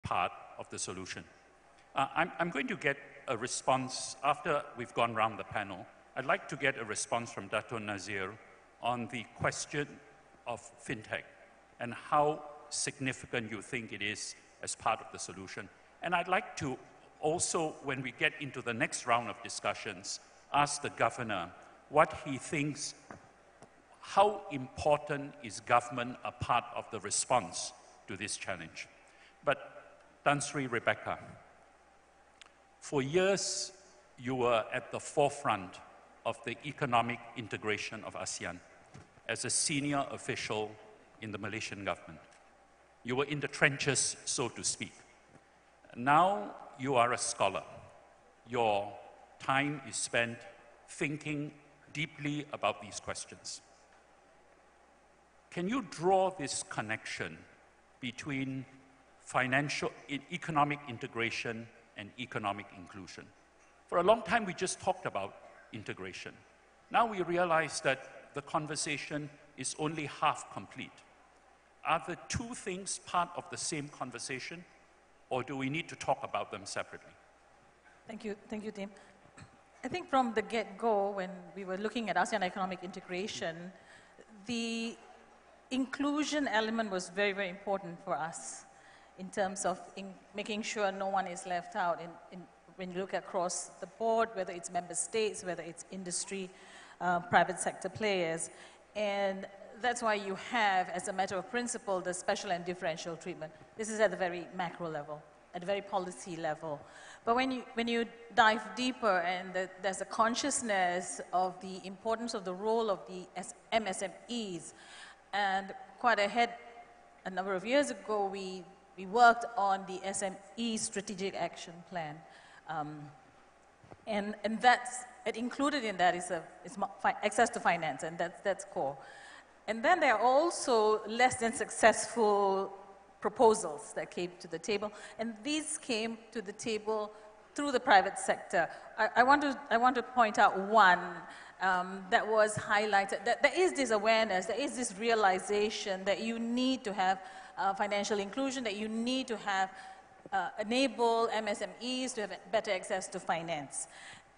part of the solution. I'm going to get a response after we've gone around the panel. I'd like to get a response from Dato' Nazir on the question of fintech and how significant you think it is as part of the solution. And I'd like to also, when we get into the next round of discussions, ask the governor what he thinks, how important is government a part of the response to this challenge. But Tan Sri Rebecca, for years you were at the forefront of the economic integration of ASEAN as a senior official in the Malaysian government. You were in the trenches, so to speak. Now you are a scholar. Your time is spent thinking deeply about these questions. Can you draw this connection between economic integration and economic inclusion? For a long time, we just talked about integration. Now we realize that the conversation is only half complete. Are the two things part of the same conversation, or do we need to talk about them separately? Thank you, Tim. I think from the get-go, when we were looking at ASEAN economic integration, the inclusion element was very, very important for us in terms of making sure no one is left out when you look across the board, whether it's member states, whether it's industry, private sector players. And that's why you have, as a matter of principle, the special and differential treatment. This is at the very macro level, at the very policy level. But when you dive deeper and there's a consciousness of the importance of the role of the MSMEs, and quite ahead, a number of years ago, we worked on the SME Strategic Action Plan. And that's, included in that is access to finance, and that's core. And then there are also less than successful proposals that came to the table, and these came to the table through the private sector. I want to point out one that was highlighted, that there is this awareness, there is this realization that you need to have financial inclusion, that you need to have enable MSMEs to have better access to finance.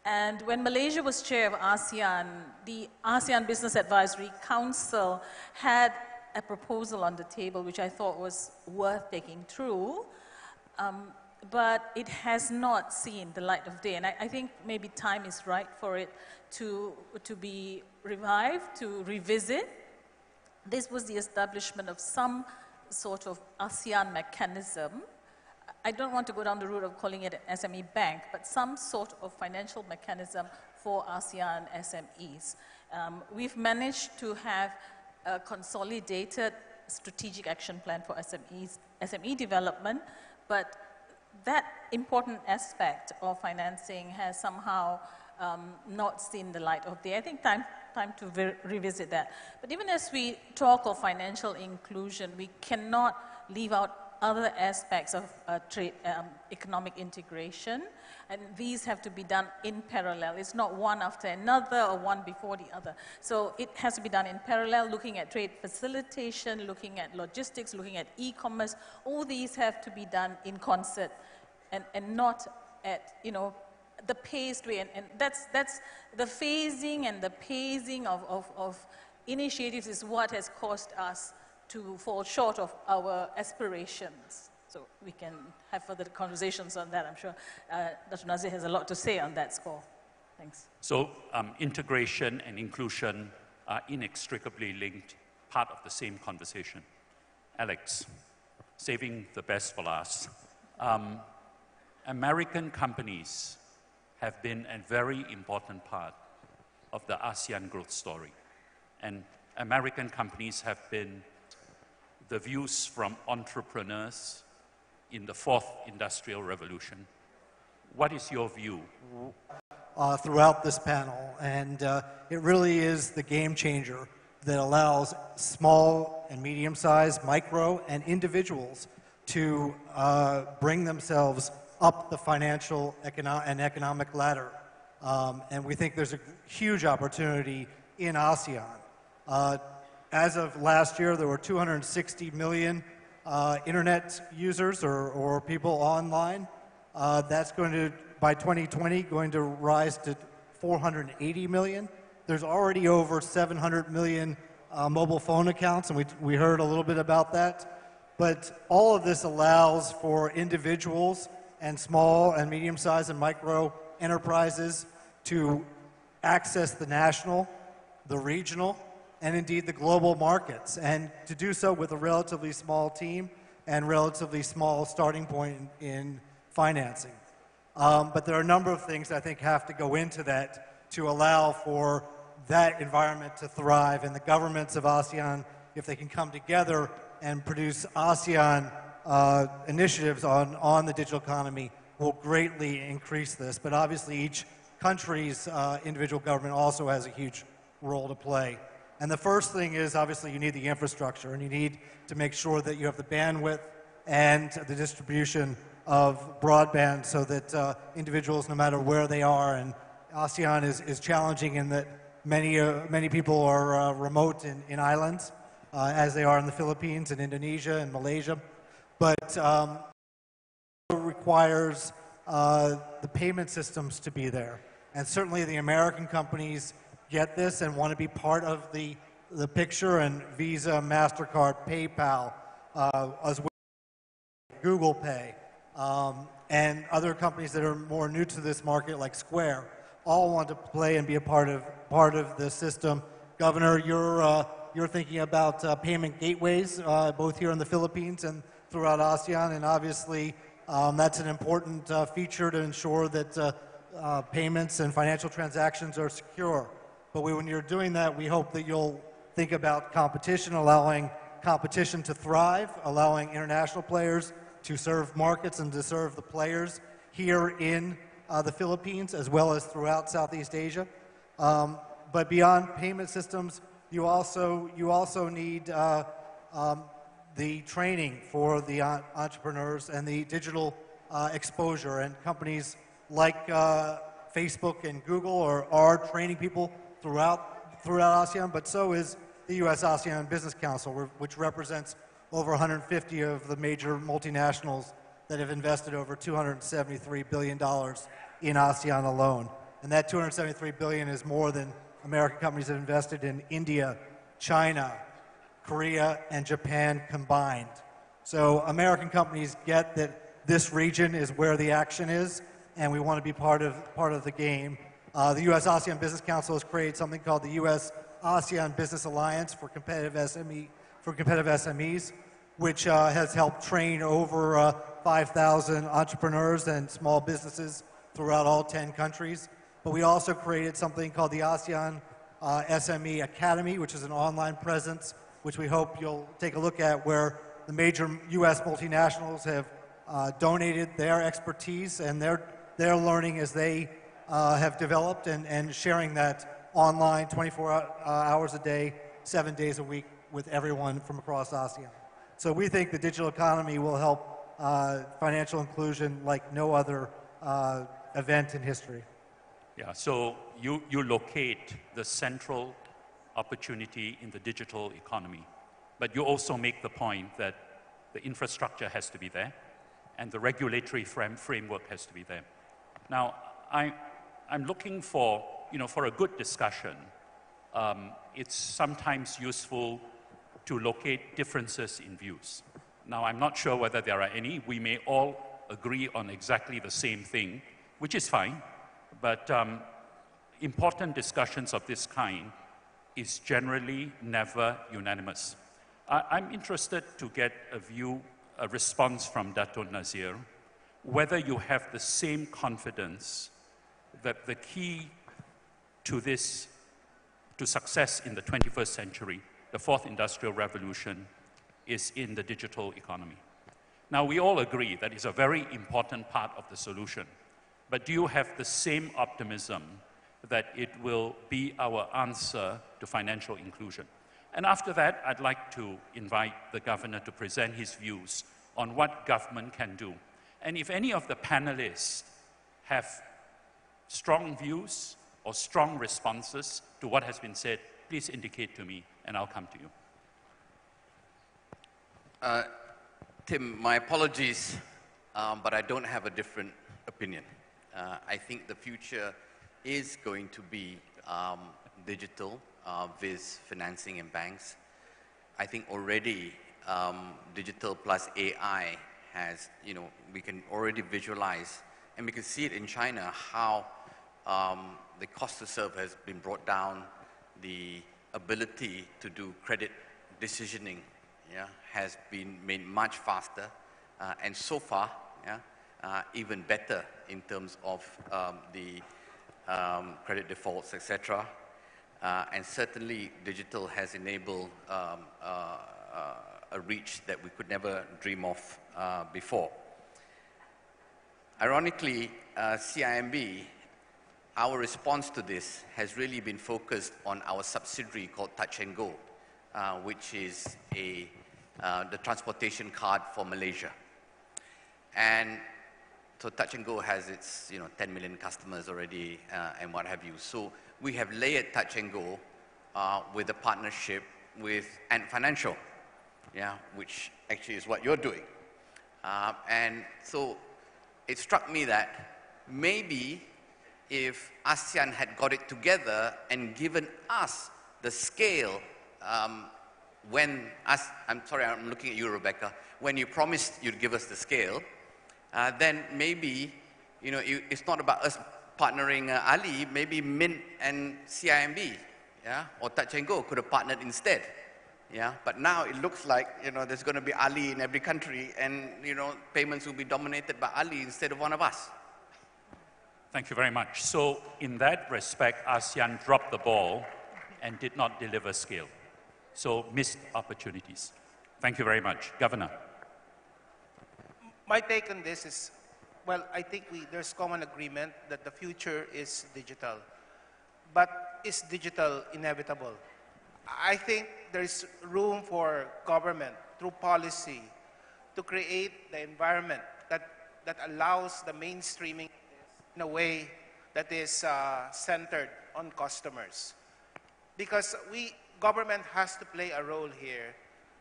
And when Malaysia was chair of ASEAN, the ASEAN Business Advisory Council had a proposal on the table which I thought was worth taking through, but it has not seen the light of day. And I think maybe time is right for it to be revived, to revisit. This was the establishment of some sort of ASEAN mechanism. I don't want to go down the route of calling it an SME bank, but some sort of financial mechanism for ASEAN SMEs. We've managed to have a consolidated strategic action plan for SME development, but that important aspect of financing has somehow not seen the light of day. I think time to revisit that. But even as we talk of financial inclusion, we cannot leave out other aspects of economic integration, and these have to be done in parallel. It's not one after another or one before the other. So it has to be done in parallel, looking at trade facilitation, looking at logistics, looking at e-commerce. All these have to be done in concert and not at, the paced way. And that's the phasing and the pacing of initiatives is what has caused us to fall short of our aspirations. So we can have further conversations on that. I'm sure Dr. Nazir has a lot to say on that score. Thanks. So integration and inclusion are inextricably linked, part of the same conversation. Alex, saving the best for last. American companies have been a very important part of the ASEAN growth story. And American companies have been the views from entrepreneurs in the fourth industrial revolution. What is your view? Throughout this panel, and it really is the game changer that allows small and medium-sized, micro, and individuals to bring themselves up the financial and economic ladder. And we think there's a huge opportunity in ASEAN. As of last year, there were 260 million internet users or people online. That's going to, by 2020, going to rise to 480 million. There's already over 700 million mobile phone accounts, and we heard a little bit about that. But all of this allows for individuals and small and medium-sized and micro enterprises to access the national, the regional, and indeed the global markets, and to do so with a relatively small team and relatively small starting point in financing. But there are a number of things I think have to go into that to allow for that environment to thrive, and the governments of ASEAN, if they can come together and produce ASEAN initiatives on the digital economy, will greatly increase this. But obviously each country's individual government also has a huge role to play. And the first thing is, obviously, you need the infrastructure, and you need to make sure that you have the bandwidth and the distribution of broadband so that individuals, no matter where they are, and ASEAN is challenging in that many people are remote in islands, as they are in the Philippines and Indonesia and Malaysia. But it requires the payment systems to be there. And certainly the American companies get this and want to be part of the picture, and Visa, MasterCard, PayPal, as well as Google Pay, and other companies that are more new to this market like Square, all want to play and be a part of the system. Governor, you're thinking about payment gateways, both here in the Philippines and throughout ASEAN, and obviously that's an important feature to ensure that payments and financial transactions are secure. But when you're doing that, we hope that you'll think about competition, allowing competition to thrive, allowing international players to serve markets and to serve the players here in the Philippines as well as throughout Southeast Asia. But beyond payment systems, you also need the training for the entrepreneurs and the digital exposure, and companies like Facebook and Google are training people throughout ASEAN, but so is the U.S. ASEAN Business Council, which represents over 150 of the major multinationals that have invested over $273 billion in ASEAN alone. And that $273 billion is more than American companies have invested in India, China, Korea, and Japan combined. So American companies get that this region is where the action is, and we want to be part of the game. The U.S. ASEAN Business Council has created something called the U.S. ASEAN Business Alliance for competitive SMEs, which has helped train over 5,000 entrepreneurs and small businesses throughout all 10 countries. But we also created something called the ASEAN SME Academy, which is an online presence, which we hope you'll take a look at, where the major U.S. multinationals have donated their expertise and their learning as they have developed, and sharing that online 24 hours a day, 7 days a week with everyone from across ASEAN. So we think the digital economy will help financial inclusion like no other event in history. Yeah, so you locate the central opportunity in the digital economy, but you also make the point that the infrastructure has to be there and the regulatory framework has to be there. Now, I'm looking for a good discussion. It's sometimes useful to locate differences in views. Now, I'm not sure whether there are any. We may all agree on exactly the same thing, which is fine, but important discussions of this kind is generally never unanimous. I'm interested to get a response from Dato' Nazir, whether you have the same confidence that the key to success in the 21st century, the fourth industrial revolution, is in the digital economy. Now, we all agree that it's a very important part of the solution, but do you have the same optimism that it will be our answer to financial inclusion? And after that, I'd like to invite the governor to present his views on what government can do. And if any of the panelists have strong views or strong responses to what has been said, please indicate to me and I'll come to you. Tim, my apologies, but I don't have a different opinion. I think the future is going to be digital, with financing and banks. I think already digital plus AI has, we can already visualize, and we can see it in China, how the cost to serve has been brought down, the ability to do credit decisioning has been made much faster, and so far, even better in terms of the credit defaults, etc. And certainly, digital has enabled a reach that we could never dream of before. Ironically, CIMB, our response to this has really been focused on our subsidiary called Touch 'n Go, which is the transportation card for Malaysia. And so Touch 'n Go has its 10 million customers already and what have you. So we have layered Touch 'n Go with a partnership with Ant Financial, which actually is what you're doing. And so it struck me that maybe if ASEAN had got it together and given us the scale I'm sorry, I'm looking at you, Rebecca, when you promised you'd give us the scale, then maybe, it's not about us partnering Ali, maybe Mint and CIMB, or Touch 'n Go could have partnered instead, but now it looks like, there's going to be Ali in every country, and, payments will be dominated by Ali instead of one of us. Thank you very much. So in that respect, ASEAN dropped the ball and did not deliver scale. So missed opportunities. Thank you very much. Governor. My take on this is, well, I think there's common agreement that the future is digital. But is digital inevitable? I think there's room for government, through policy, to create the environment that allows the mainstreaming in a way that is centered on customers. Because government has to play a role here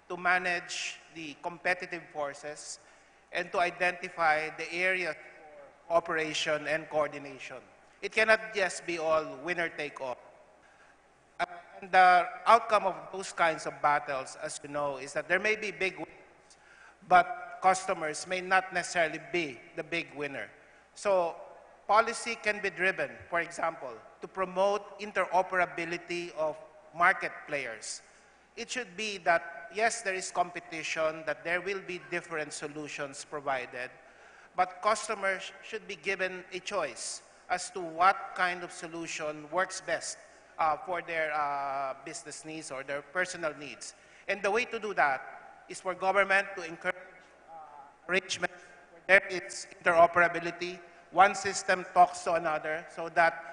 to manage the competitive forces and to identify the areas for operation and coordination. It cannot just be all winner take all. And the outcome of those kinds of battles, as you know, is that there may be big winners, but customers may not necessarily be the big winner. So policy can be driven, for example, to promote interoperability of market players. It should be that, yes, there is competition, that there will be different solutions provided, but customers should be given a choice as to what kind of solution works best for their business needs or their personal needs. And the way to do that is for government to encourage arrangements where there is interoperability. One system talks to another so that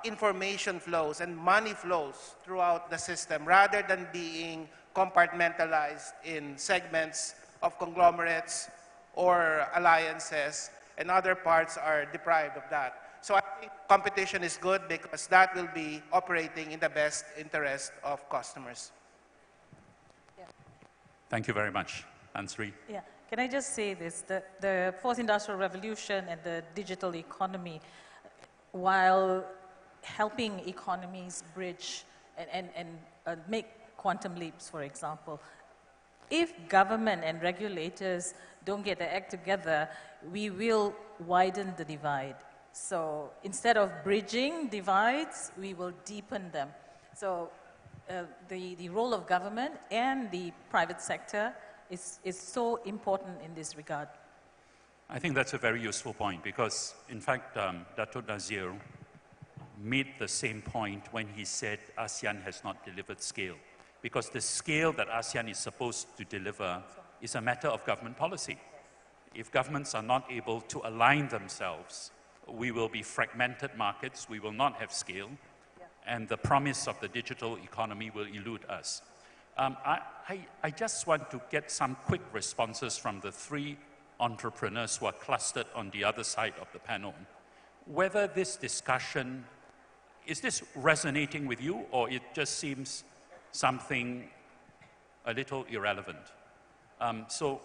information flows and money flows throughout the system rather than being compartmentalized in segments of conglomerates or alliances, and other parts are deprived of that. So I think competition is good because that will be operating in the best interest of customers. Yeah. Thank you very much. Ansri. Yeah. Can I just say this? The fourth industrial revolution and the digital economy, while helping economies bridge and make quantum leaps, for example, if government and regulators don't get their act together, we will widen the divide. So instead of bridging divides, we will deepen them. So the role of government and the private sector is so important in this regard. I think that's a very useful point because, in fact, Dato' Nazir made the same point when he said ASEAN has not delivered scale. Because the scale that ASEAN is supposed to deliver is a matter of government policy. If governments are not able to align themselves, we will be fragmented markets, we will not have scale, and the promise of the digital economy will elude us. I just want to get some quick responses from the three entrepreneurs who are clustered on the other side of the panel. Whether this discussion, is this resonating with you, or it just seems something a little irrelevant? So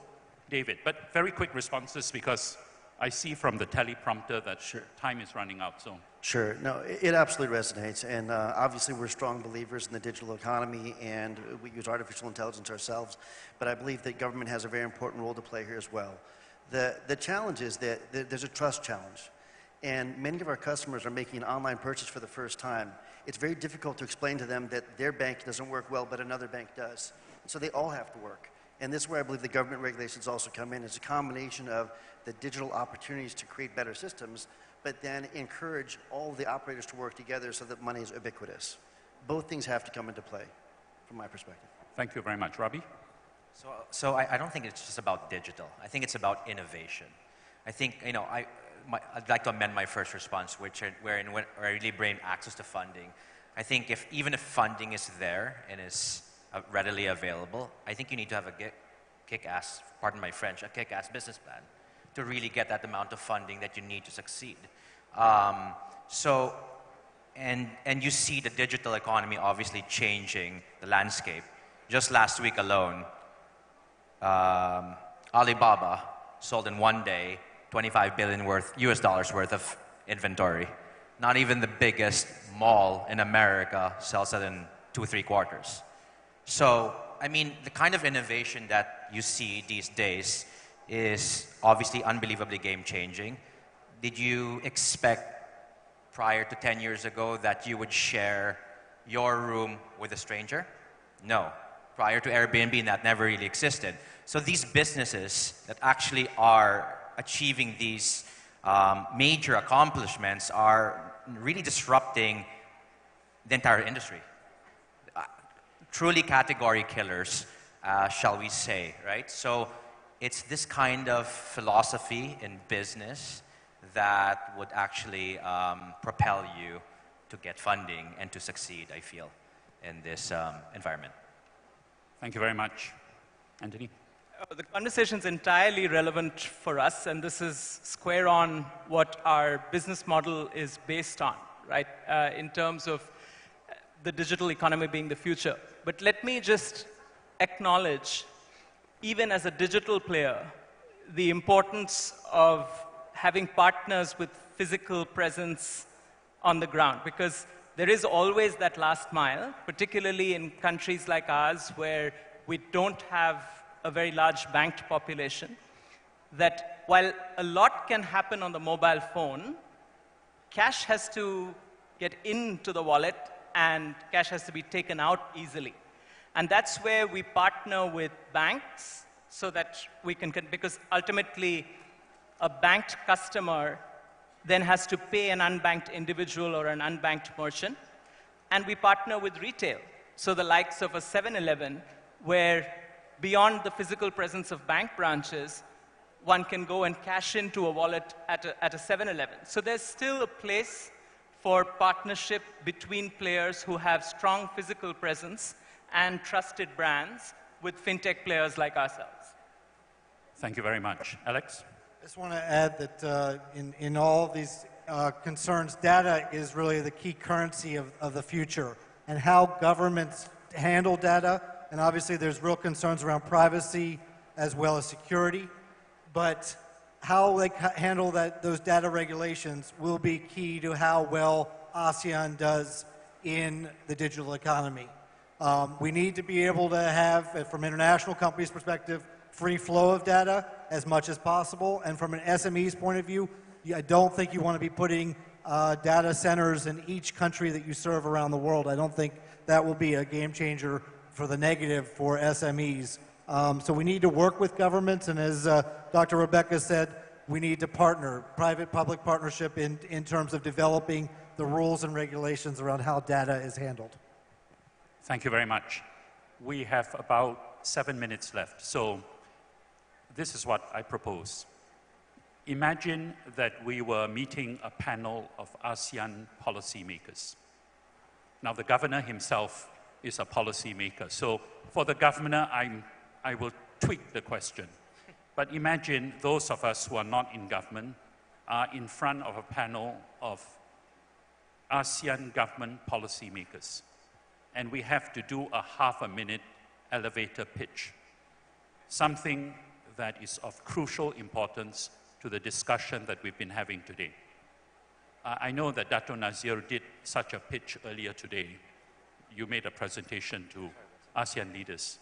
David. But very quick responses because I see from the teleprompter that time is running out. So. Sure. No, it absolutely resonates. And obviously, we're strong believers in the digital economy, and we use artificial intelligence ourselves. But I believe that government has a very important role to play here as well. The challenge is that there's a trust challenge. And many of our customers are making an online purchase for the first time. It's very difficult to explain to them that their bank doesn't work well, but another bank does. So they all have to work. And this is where I believe the government regulations also come in. It's a combination of the digital opportunities to create better systems, but then encourage all of the operators to work together so that money is ubiquitous. Both things have to come into play, from my perspective. Thank you very much. Robbie? So I don't think it's just about digital. I think it's about innovation. I think, you know, I'd like to amend my first response, wherein I really bring access to funding. I think even if funding is there and is readily available, I think you need to have a kick-ass, pardon my French, a kick-ass business plan to really get that amount of funding that you need to succeed. And you see the digital economy obviously changing the landscape. Just last week alone, Alibaba sold in one day $25 billion US dollars worth of inventory. Not even the biggest mall in America sells it in 2-3 quarters. So, I mean, the kind of innovation that you see these days is obviously unbelievably game-changing. Did you expect prior to 10 years ago that you would share your room with a stranger? No. Prior to Airbnb, that never really existed. So these businesses that actually are achieving these major accomplishments are really disrupting the entire industry. Truly category killers, shall we say, right? So it's this kind of philosophy in business that would actually propel you to get funding and to succeed, I feel, in this environment. Thank you very much. Anthony? The conversation is entirely relevant for us, and this is square on what our business model is based on, right? In terms of the digital economy being the future. But let me just acknowledge, even as a digital player, the importance of having partners with physical presence on the ground, because there is always that last mile, particularly in countries like ours where we don't have a very large banked population, that while a lot can happen on the mobile phone, cash has to get into the wallet and cash has to be taken out easily. And that's where we partner with banks so that we can, because ultimately a banked customer then has to pay an unbanked individual or an unbanked merchant. And we partner with retail. So the likes of a 7-Eleven, where beyond the physical presence of bank branches, one can go and cash into a wallet at a 7-Eleven. So there's still a place for partnership between players who have strong physical presence and trusted brands with fintech players like ourselves. Thank you very much. Alex? I just want to add that in all of these concerns, data is really the key currency of the future, and how governments handle data. And obviously, there's real concerns around privacy as well as security. But how they handle those data regulations will be key to how well ASEAN does in the digital economy. We need to be able to have, from an international company's perspective, free flow of data as much as possible. And from an SME's point of view, I don't think you want to be putting data centers in each country that you serve around the world. I don't think that will be a game changer for the negative for SMEs. So we need to work with governments, and as Dr. Rebecca said, we need to partner, private-public partnership in terms of developing the rules and regulations around how data is handled. Thank you very much. We have about 7 minutes left, so this is what I propose. Imagine that we were meeting a panel of ASEAN policymakers. Now, the governor himself is a policymaker, so for the governor, I will tweak the question. But imagine those of us who are not in government are in front of a panel of ASEAN government policymakers, and we have to do a half-a-minute elevator pitch, something that is of crucial importance to the discussion that we've been having today. I know that Dato' Nazir did such a pitch earlier today. You made a presentation to ASEAN leaders.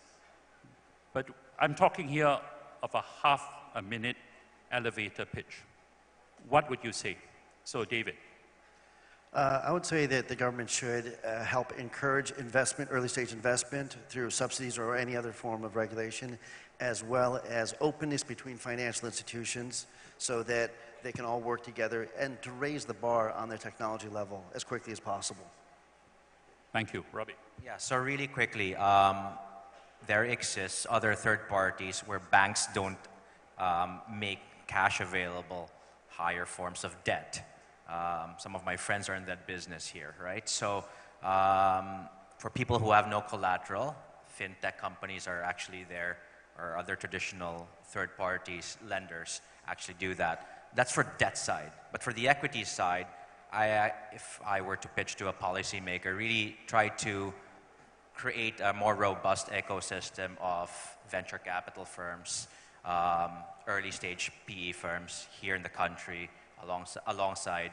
But I'm talking here of a half-a-minute elevator pitch. What would you say? So, David. I would say that the government should help encourage investment, early-stage investment through subsidies or any other form of regulation, as well as openness between financial institutions so that they can all work together and to raise the bar on their technology level as quickly as possible. Thank you. Robbie. Yeah, so really quickly, there exists other third parties where banks don't make cash available, higher forms of debt. Some of my friends are in that business here, right? So for people who have no collateral, fintech companies are actually there, or other traditional third parties, lenders, actually do that. That's for debt side. But for the equity side, if I were to pitch to a policymaker, really try to create a more robust ecosystem of venture capital firms, early stage PE firms here in the country, alongside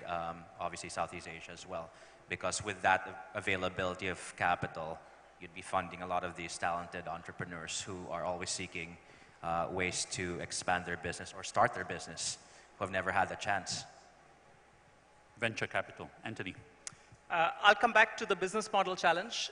obviously Southeast Asia as well. Because with that availability of capital, you'd be funding a lot of these talented entrepreneurs who are always seeking ways to expand their business or start their business, who have never had the chance. Venture capital. Anthony. I'll come back to the business model challenge.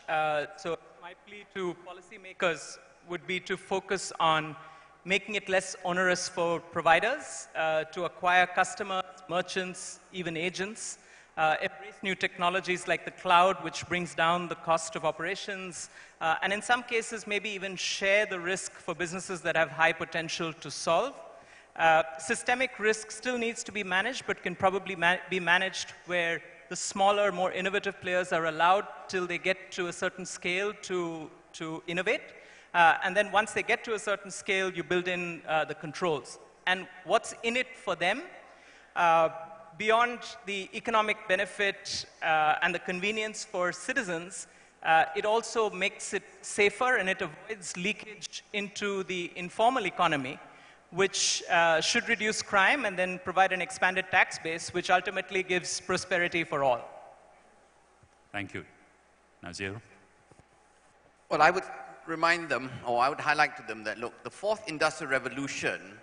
So my plea to policymakers would be to focus on making it less onerous for providers to acquire customers, merchants, even agents, embrace new technologies like the cloud, which brings down the cost of operations, and in some cases, maybe even share the risk for businesses that have high potential to solve. Systemic risk still needs to be managed, but can probably be managed where the smaller, more innovative players are allowed till they get to a certain scale to innovate. And then once they get to a certain scale, you build in the controls. And what's in it for them? Beyond the economic benefit and the convenience for citizens, it also makes it safer and it avoids leakage into the informal economy, which should reduce crime and then provide an expanded tax base, which ultimately gives prosperity for all. Thank you. Nazir? Well, I would remind them, or I would highlight to them that, look, the fourth industrial revolution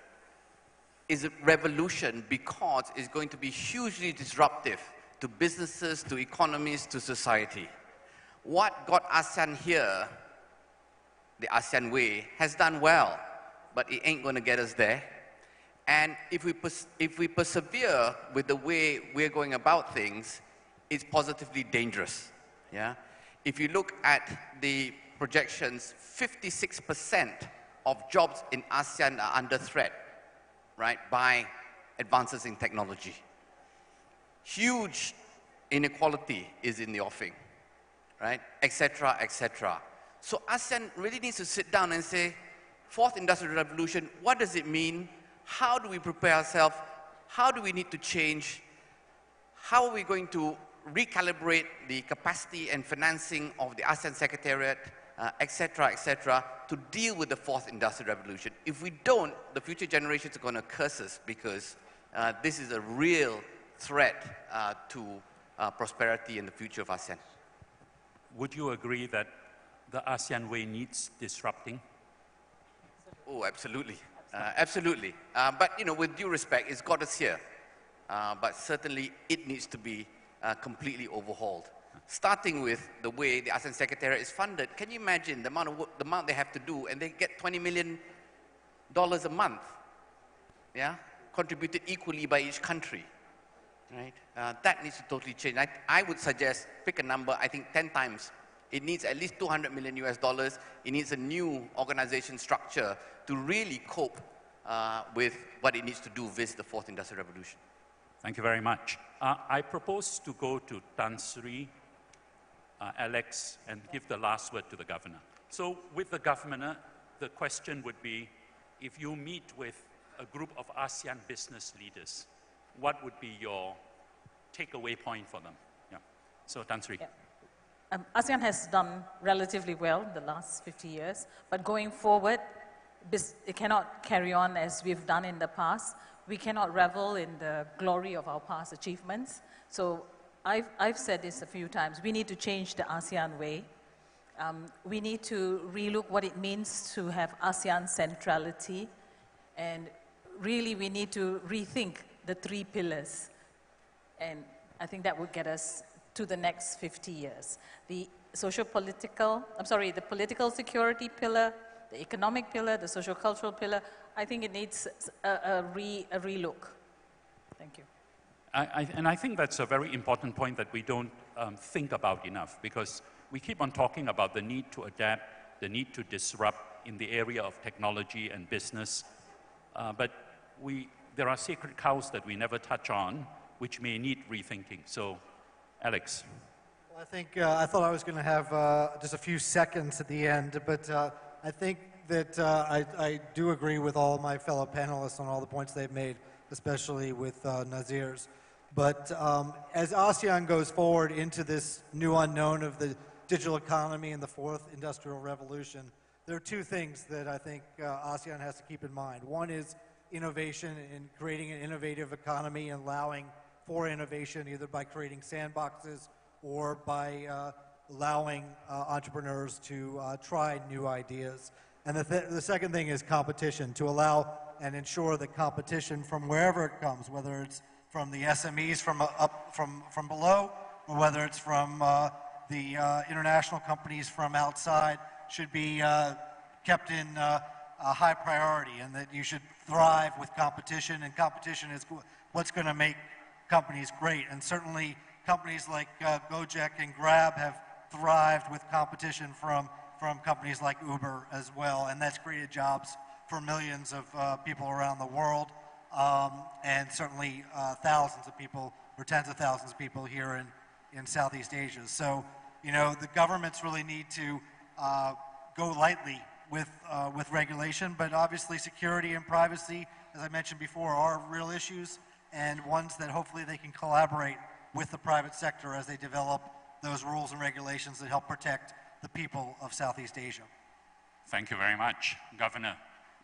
is a revolution because it's going to be hugely disruptive to businesses, to economies, to society. What got ASEAN here, the ASEAN way, has done well, but it ain't going to get us there. And if we persevere with the way we're going about things, it's positively dangerous. Yeah? If you look at the projections, 56% of jobs in ASEAN are under threat, right, by advances in technology. Huge inequality is in the offing, right, et cetera, et cetera. So ASEAN really needs to sit down and say, fourth industrial revolution, what does it mean? How do we prepare ourselves? How do we need to change? How are we going to recalibrate the capacity and financing of the ASEAN Secretariat, et cetera, to deal with the fourth industrial revolution? If we don't, the future generations are going to curse us because this is a real threat to prosperity and the future of ASEAN. Would you agree that the ASEAN way needs disrupting? Oh, absolutely. Absolutely. But, you know, with due respect, it's got us here. But certainly, it needs to be completely overhauled. Starting with the way the ASEAN Secretariat is funded. Can you imagine the amount of work, the amount they have to do, and they get $20 million a month, yeah, contributed equally by each country, right? That needs to totally change. I would suggest pick a number. I think 10 times. It needs at least $200 million US. It needs a new organization structure to really cope with what it needs to do with the fourth industrial revolution. Thank you very much. I propose to go to Tan Sri, Alex, and give the last word to the governor. So with the governor, the question would be, if you meet with a group of ASEAN business leaders, what would be your takeaway point for them? Yeah. So Tan Sri. Yeah. ASEAN has done relatively well in the last 50 years, but going forward, it cannot carry on as we've done in the past. We cannot revel in the glory of our past achievements. So I've said this a few times. We need to change the ASEAN way. We need to relook what it means to have ASEAN centrality. And really, we need to rethink the 3 pillars. And I think that would get us to the next 50 years. The political security pillar, the economic pillar, the social-cultural pillar, I think it needs a relook. Thank you. And I think that's a very important point that we don't think about enough, because we keep on talking about the need to adapt, the need to disrupt in the area of technology and business, but there are sacred cows that we never touch on, which may need rethinking. So, Alex. Well, I thought I was going to have just a few seconds at the end, but I think that I do agree with all my fellow panelists on all the points they've made, especially with Nazir's. But as ASEAN goes forward into this new unknown of the digital economy and the 4th industrial revolution, there are 2 things that I think ASEAN has to keep in mind. One is innovation and creating an innovative economy and allowing for innovation, either by creating sandboxes or by allowing entrepreneurs to try new ideas. And the second thing is competition, to allow and ensure that competition from wherever it comes, whether it's from the SMEs from below, or whether it's from the international companies from outside, should be kept in a high priority, and that you should thrive with competition, and competition is what's going to make companies great. And certainly companies like Gojek and Grab have thrived with competition from companies like Uber as well, and that's created jobs for millions of people around the world, and certainly thousands of people, or tens of thousands of people here in Southeast Asia. So, you know, the governments really need to go lightly with regulation, but obviously security and privacy, as I mentioned before, are real issues, and ones that hopefully they can collaborate with the private sector as they develop those rules and regulations that help protect the people of Southeast Asia. Thank you very much. Governor,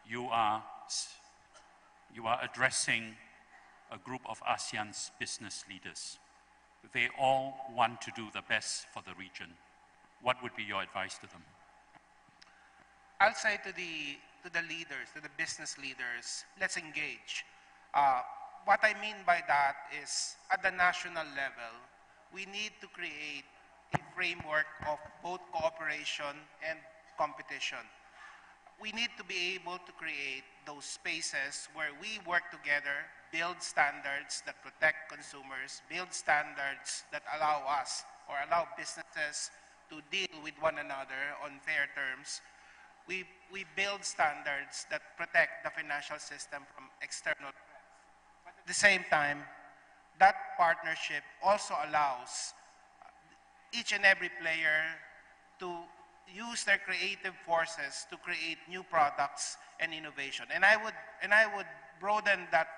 you are addressing a group of ASEAN's business leaders. They all want to do the best for the region. What would be your advice to them? I'll say to the leaders, to the business leaders, let's engage. What I mean by that is, at the national level, we need to create a framework of both cooperation and competition. We need to be able to create those spaces where we work together, build standards that protect consumers, build standards that allow us or allow businesses to deal with one another on fair terms. We build standards that protect the financial system from external threats. But at the same time, that partnership also allows each and every player to use their creative forces to create new products and innovation. And I would broaden that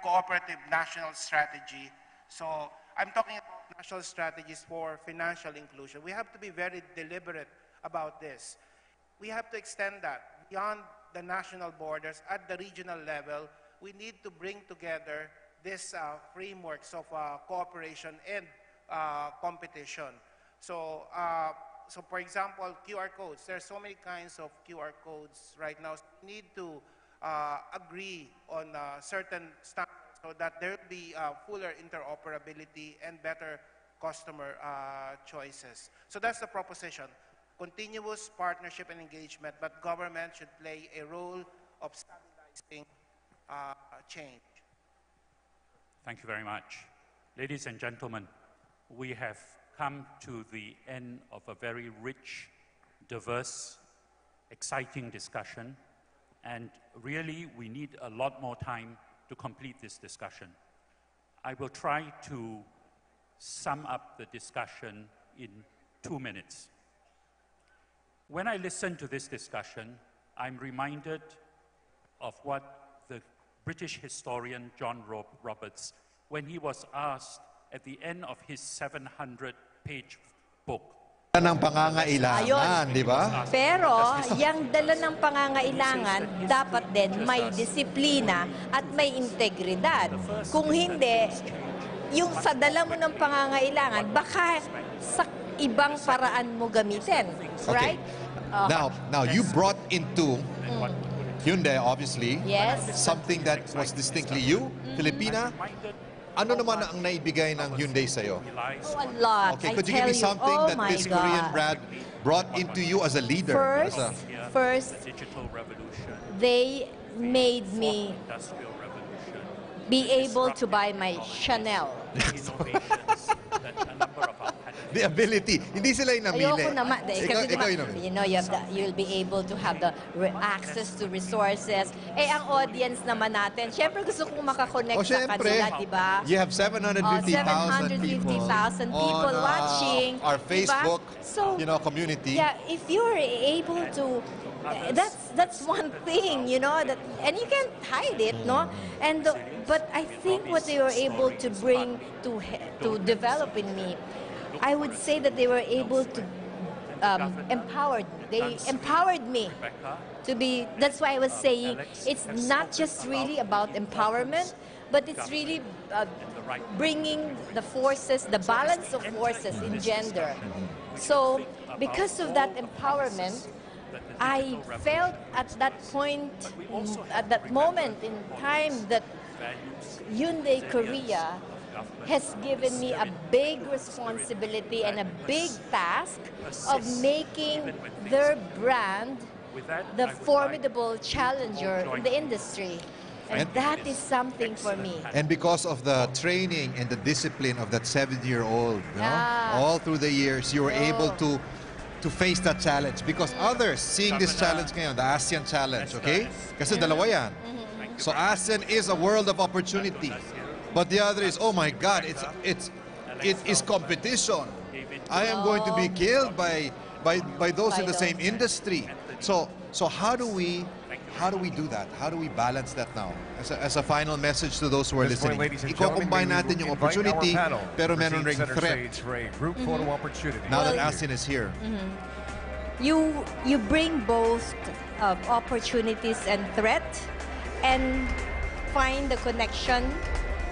cooperative national strategy. So I'm talking about national strategies for financial inclusion. We have to be very deliberate about this. We have to extend that beyond the national borders. At the regional level, we need to bring together these frameworks of cooperation and competition. So, for example, QR codes. There are so many kinds of QR codes right now. So we need to agree on certain standards so that there will be fuller interoperability and better customer choices. So that's the proposition. Continuous partnership and engagement, but government should play a role of stabilizing change. Thank you very much. Ladies and gentlemen, we have come to the end of a very rich, diverse, exciting discussion, and really we need a lot more time to complete this discussion. I will try to sum up the discussion in 2 minutes. When I listen to this discussion, I'm reminded of what the British historian John Roberts, when he was asked at the end of his 700-page book, ng pangangailangan, di ba? Pero, yung dala ng pangangailangan, dapat din may disiplina at may integridad. Kung hindi, yung sa dala mo ng pangangailangan, baka sa ibang paraan mo gamitin. Right? Now you brought into Hyundai, obviously, Yes. something that was distinctly you, Filipina. Ano naman ang naibigay ng Hyundai sa'yo? Oh, a lot. Okay, I could you tell give me something oh that my this God. Korean brand brought into you as a leader? First, Digital revolution, they made me industrial revolution, be able to buy my Chanel. innovations that a number of our The ability. Hindi sila yung namili. Ayoko naman. Kasi Ikaw yung namili. you know, you'll be able to have the access to resources. Eh, ang audience naman natin, syempre gusto kong makakonect sa kanila, di ba? You have 750,000 people, 750,000 people on, watching. our diba? Facebook, So, community. yeah, if you're able to, that's one thing, you know, that, and you can't hide it, no? And but I think what they were able to bring to develop in me, I would say that they were able to empower me. They empowered me to be. That's why I was saying it's not just really about empowerment, but it's really bringing the forces, the balance of forces in gender. So because of that empowerment, I felt at that point, at that moment in time, that Hyundai Korea has given me a big responsibility and a big task of making their brand the formidable challenger in the industry. And that is something for me. And because of the training and the discipline of that 7-year-old, all through the years, you were able to face that challenge. Because others seeing this challenge ngayon, the ASEAN challenge, okay? Kasi dalawa yan. So ASEAN is a world of opportunity. But the other is, oh my God, it is competition. I am going to be killed by those in the same industry. So how do we do that? How do we balance that now? As a final message to those who are listening, i-combine natin yung opportunity, pero meron ring threat. Now that ASEAN is here. You bring both opportunities and threat, and find the connection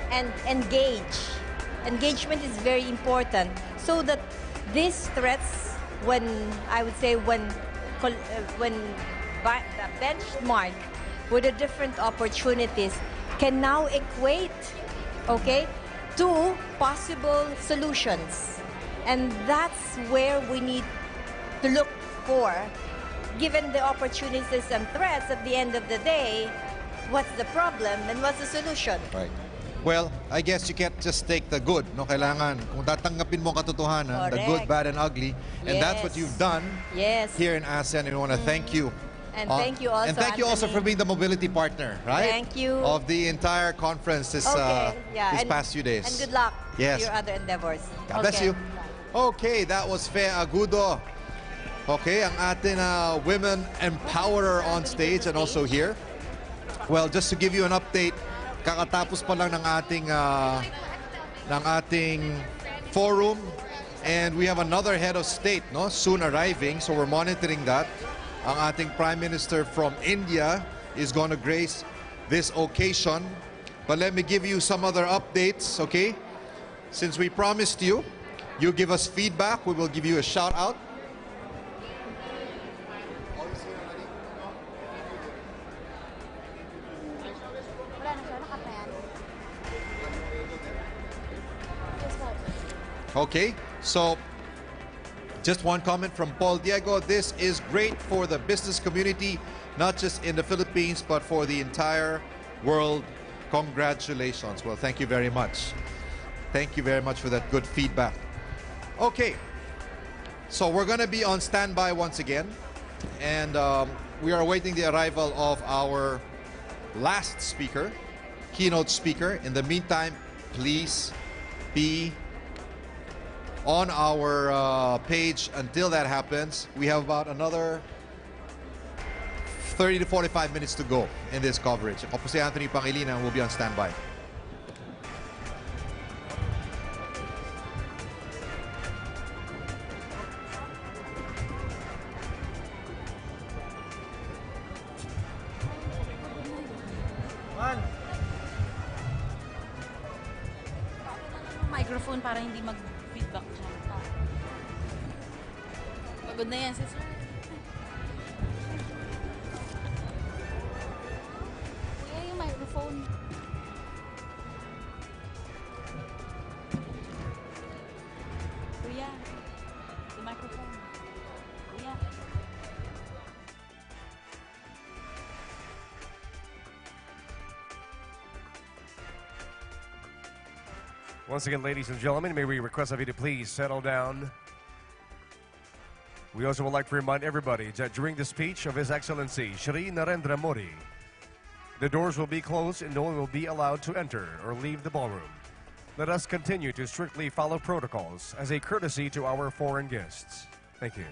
and engage. Engagement is very important, so that these threats, when benchmark with the different opportunities, can now equate, okay, to possible solutions. And that's where we need to look for. Given the opportunities and threats, at the end of the day, what's the problem and what's the solution? Right. Well, I guess you can't just take the good, no? Kailangan, kung tatanggapin mo ang katotohanan, the good, bad, and ugly, and that's what you've done here in ASEAN, and we want to thank you. And thank you also, and thank you also Anthony, for being the mobility partner, right? Thank you. Of the entire conference this past few days. And good luck Yes. to your other endeavors. God bless you. Okay, that was Fe Agudo. Okay, ang ating women empowerer on stage and also here. Well, just to give you an update, kakatapos pa lang ng ating forum, and we have another head of state, no, soon arriving, so we're monitoring that. Ang ating Prime Minister from India is going to grace this occasion. But let me give you some other updates, okay? Since we promised you give us feedback, we will give you a shout out. Okay, so just one comment from Paul Diego. This is great for the business community, not just in the Philippines, but for the entire world. Congratulations. Well, thank you very much. Thank you very much for that good feedback. Okay, so we're going to be on standby once again, and we are awaiting the arrival of our last speaker, keynote speaker. In the meantime, please be on our page until that happens. We have about another 30 to 45 minutes to go in this coverage. Ako po si Anthony Pangilinan, will be on standby. microphone para hindi mag-feedback siya. Pagod na yan, sister. Kuya, yung microphone. Kuya, yung microphone. Kuya. Once again, ladies and gentlemen, may we request of you to please settle down. We also would like to remind everybody that during the speech of His Excellency Shri Narendra Modi, the doors will be closed and no one will be allowed to enter or leave the ballroom. Let us continue to strictly follow protocols as a courtesy to our foreign guests. Thank you.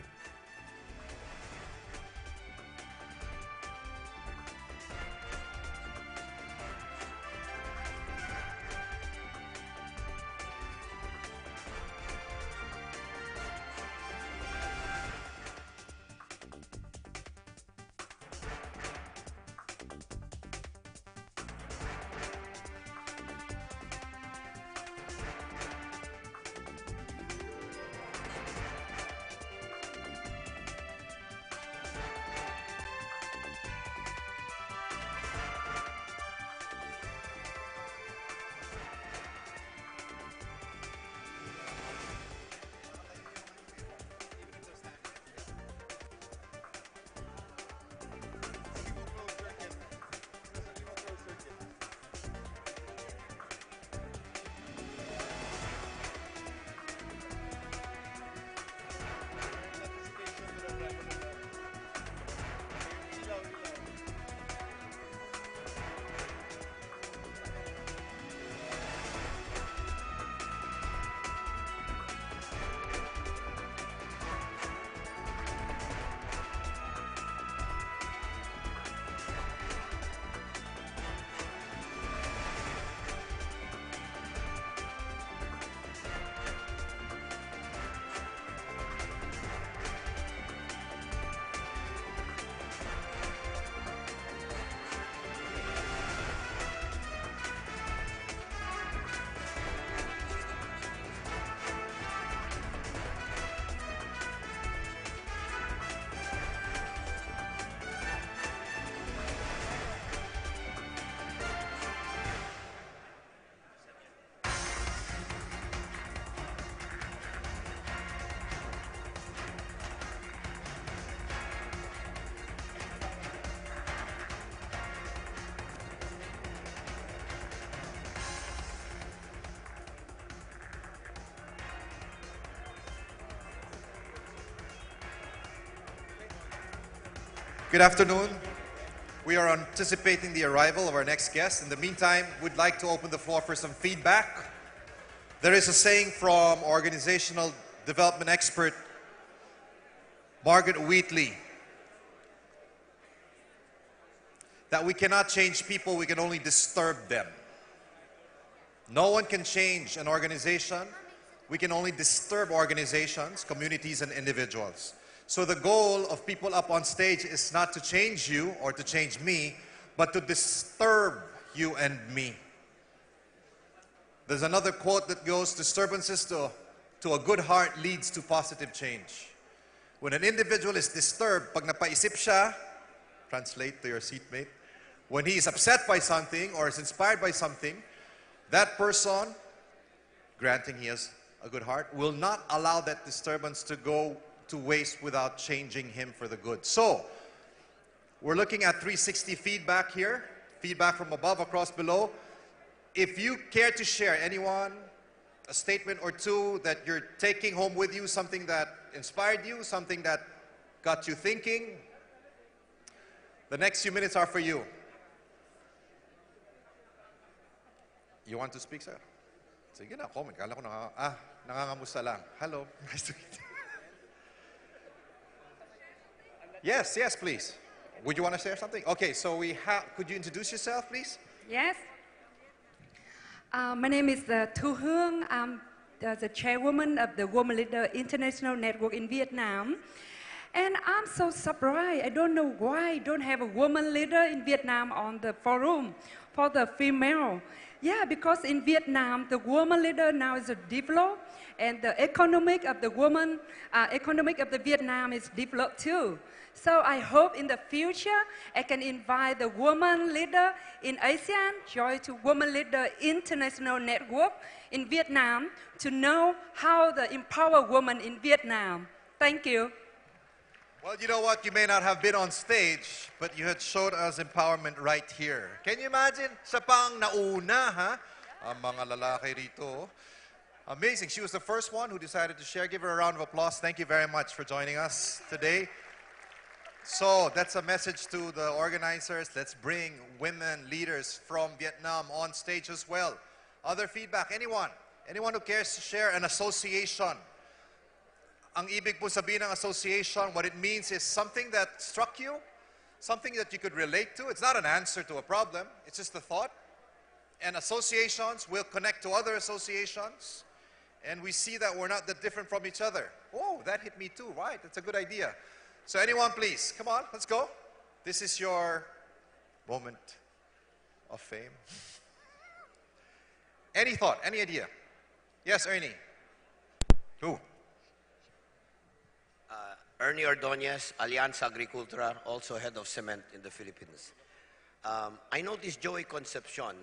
Good afternoon. We are anticipating the arrival of our next guest. In the meantime, we'd like to open the floor for some feedback. There is a saying from organizational development expert Margaret Wheatley that we cannot change people, we can only disturb them. No one can change an organization. We can only disturb organizations, communities, and individuals. So the goal of people up on stage is not to change you or to change me, but to disturb you and me. There's another quote that goes, disturbances to a good heart leads to positive change. When an individual is disturbed, pag napaisip siya, translate to your seatmate, when he is upset by something or is inspired by something, that person, granting he has a good heart, will not allow that disturbance to go to waste without changing him for the good. So, we're looking at 360 feedback here, feedback from above, across, below. If you care to share, anyone, a statement or two that you're taking home with you, something that inspired you, something that got you thinking, the next few minutes are for you. You want to speak, sir? Sige na, comment. Kala ko nangangamusta lang. Hello, nice to meet you. Yes, yes, please. Would you want to share something? Okay, so could you introduce yourself, please? Yes. My name is Thu Hương. I'm the chairwoman of the Woman Leader International Network in Vietnam. And I'm so surprised. I don't know why I don't have a woman leader in Vietnam on the forum for the female. Yeah, because in Vietnam, the woman leader now is developed, and the economic of the woman, economic of the Vietnam is developed too. So I hope in the future I can invite the woman leader in ASEAN, join to Woman Leader International Network in Vietnam to know how to empower women in Vietnam. Thank you. Well, you know what? You may not have been on stage, but you had showed us empowerment right here. Can you imagine? Sa pang nauna, ha? Ang mga lalaki rito. Amazing. She was the first one who decided to share. Give her a round of applause. Thank you very much for joining us today. So that's a message to the organizers. Let's bring women leaders from Vietnam on stage as well. Other feedback? Anyone? Anyone who cares to share an association? Ang ibig po sabihin ng association, what it means is something that struck you, something that you could relate to. It's not an answer to a problem. It's just a thought. And associations will connect to other associations. And we see that we're not that different from each other. Oh, that hit me too. Right, that's a good idea. So anyone, please, come on, let's go. This is your moment of fame. Any thought, any idea? Yes, Ernie. Who? Ernie Ordonez, Alianza Agricultura, also head of cement in the Philippines. I noticed Joey Concepcion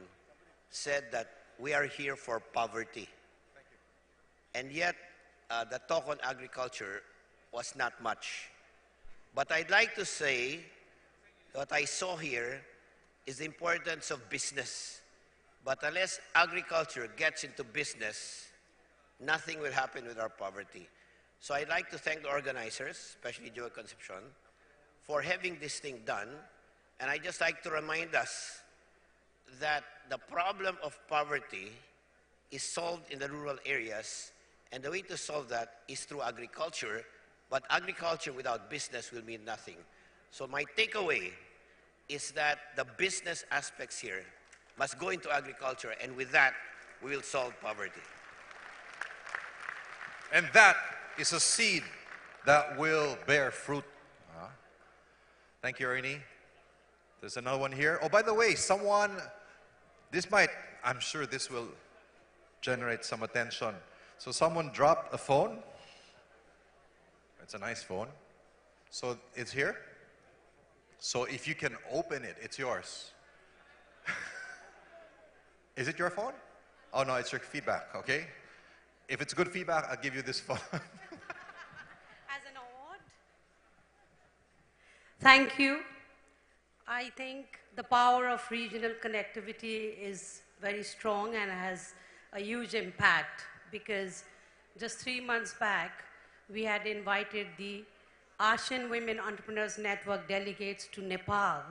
said that we are here for poverty. And yet, the talk on agriculture was not much. But I'd like to say what I saw here is the importance of business. But unless agriculture gets into business, nothing will happen with our poverty. So I'd like to thank the organizers, especially Joey Concepcion, for having this thing done. And I'd just like to remind us that the problem of poverty is solved in the rural areas, and the way to solve that is through agriculture. But agriculture without business will mean nothing. So my takeaway is that the business aspects here must go into agriculture, and with that, we will solve poverty. And that is a seed that will bear fruit. Thank you, Ernie. There's another one here. Oh, by the way, I'm sure this will generate some attention. So someone dropped a phone. It's a nice phone. So it's here. So if you can open it, it's yours. Is it your phone? Oh no, it's your feedback, okay? If it's good feedback, I'll give you this phone. As an award. Thank you. I think the power of regional connectivity is very strong and has a huge impact, because just 3 months back, we had invited the ASEAN Women Entrepreneurs Network delegates to Nepal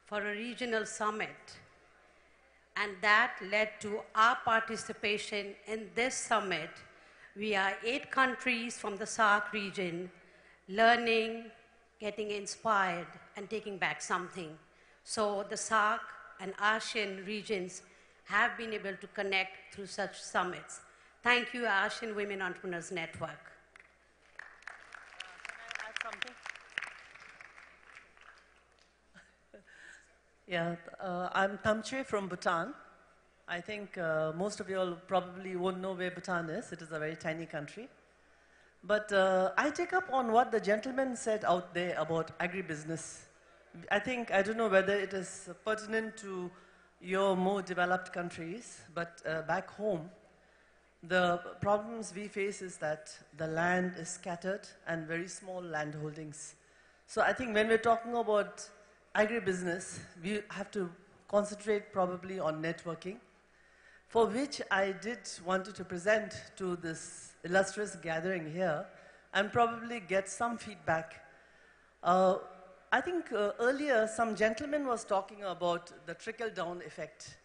for a regional summit. And that led to our participation in this summit. We are 8 countries from the SAARC region, learning, getting inspired, and taking back something. So the SAARC and ASEAN regions have been able to connect through such summits. Thank you, ASEAN Women Entrepreneurs Network. Yeah, I'm Tamche from Bhutan. I think most of you all probably won't know where Bhutan is. It is a very tiny country. But I take up on what the gentleman said out there about agribusiness. I don't know whether it is pertinent to your more developed countries, but back home, the problems we face is that the land is scattered and very small land holdings. So I think when we're talking about agribusiness, we have to concentrate probably on networking, for which I did wanted to present to this illustrious gathering here and probably get some feedback. I think earlier some gentleman was talking about the trickle-down effect.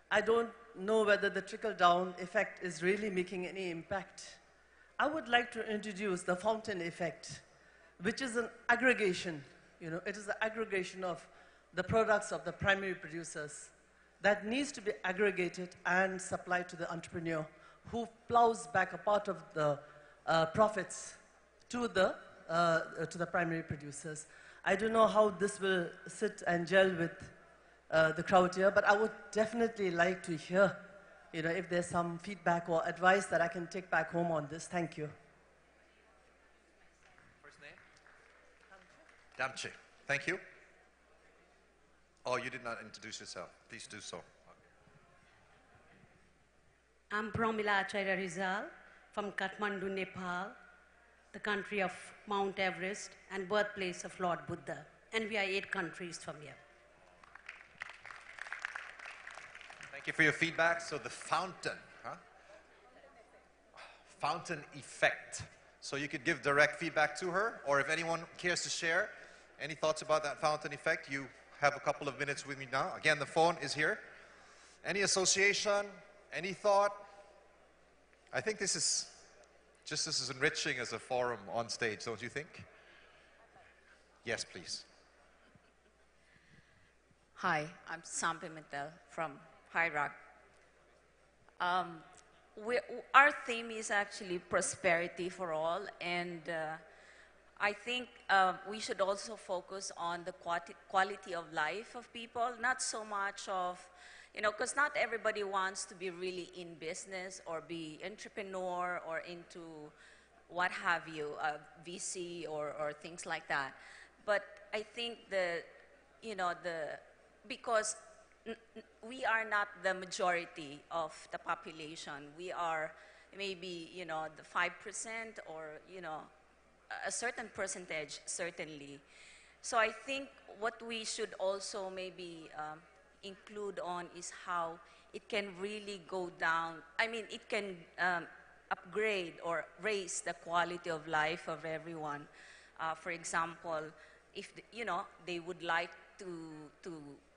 I don't know whether the trickle-down effect is really making any impact. I would like to introduce the fountain effect, which is an aggregation. You know, it is the aggregation of the products of the primary producers that needs to be aggregated and supplied to the entrepreneur, who plows back a part of the profits to the primary producers. I don't know how this will sit and gel with the crowd here, but I would definitely like to hear, if there's some feedback or advice that I can take back home on this. Thank you. First name? Damche. Thank you. Oh, you did not introduce yourself. Please do so. I'm Promila Acharya Rizal from Kathmandu, Nepal, the country of Mount Everest and birthplace of Lord Buddha. And we are 8 countries from here. Thank you for your feedback. So the fountain, huh? Fountain effect. So you could give direct feedback to her, or if anyone cares to share any thoughts about that fountain effect, you have a couple of minutes with me now. Again, the phone is here. Any association, any thought? I think this is just as enriching as a forum on stage, don't you think? Yes, please. Hi, I'm Sam Pimentel from High Rock. Our theme is actually prosperity for all, and I think we should also focus on the quality of life of people, not so much of, because not everybody wants to be really in business or be entrepreneur or into what have you, VC or things like that. But I think because we are not the majority of the population. We are maybe, the 5% or, a certain percentage, certainly. So I think what we should also maybe include on is how it can really go down. I mean, it can upgrade or raise the quality of life of everyone. For example, if, they would like to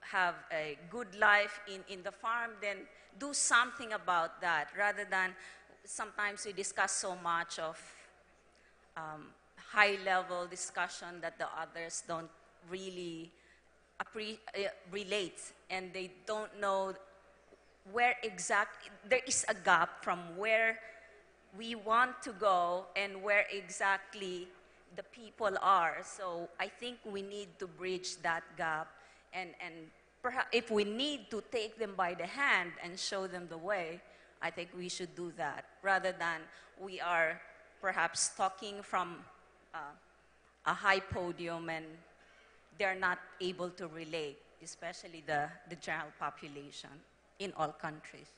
have a good life in the farm, then do something about that rather than sometimes we discuss so much of high-level discussion that the others don't really relate, and they don't know where exactly, there is a gap from where we want to go and where exactly the people are. So I think we need to bridge that gap, and perhaps if we need to take them by the hand and show them the way, I think we should do that rather than we are perhaps talking from a high podium and they're not able to relate, especially the general population in all countries.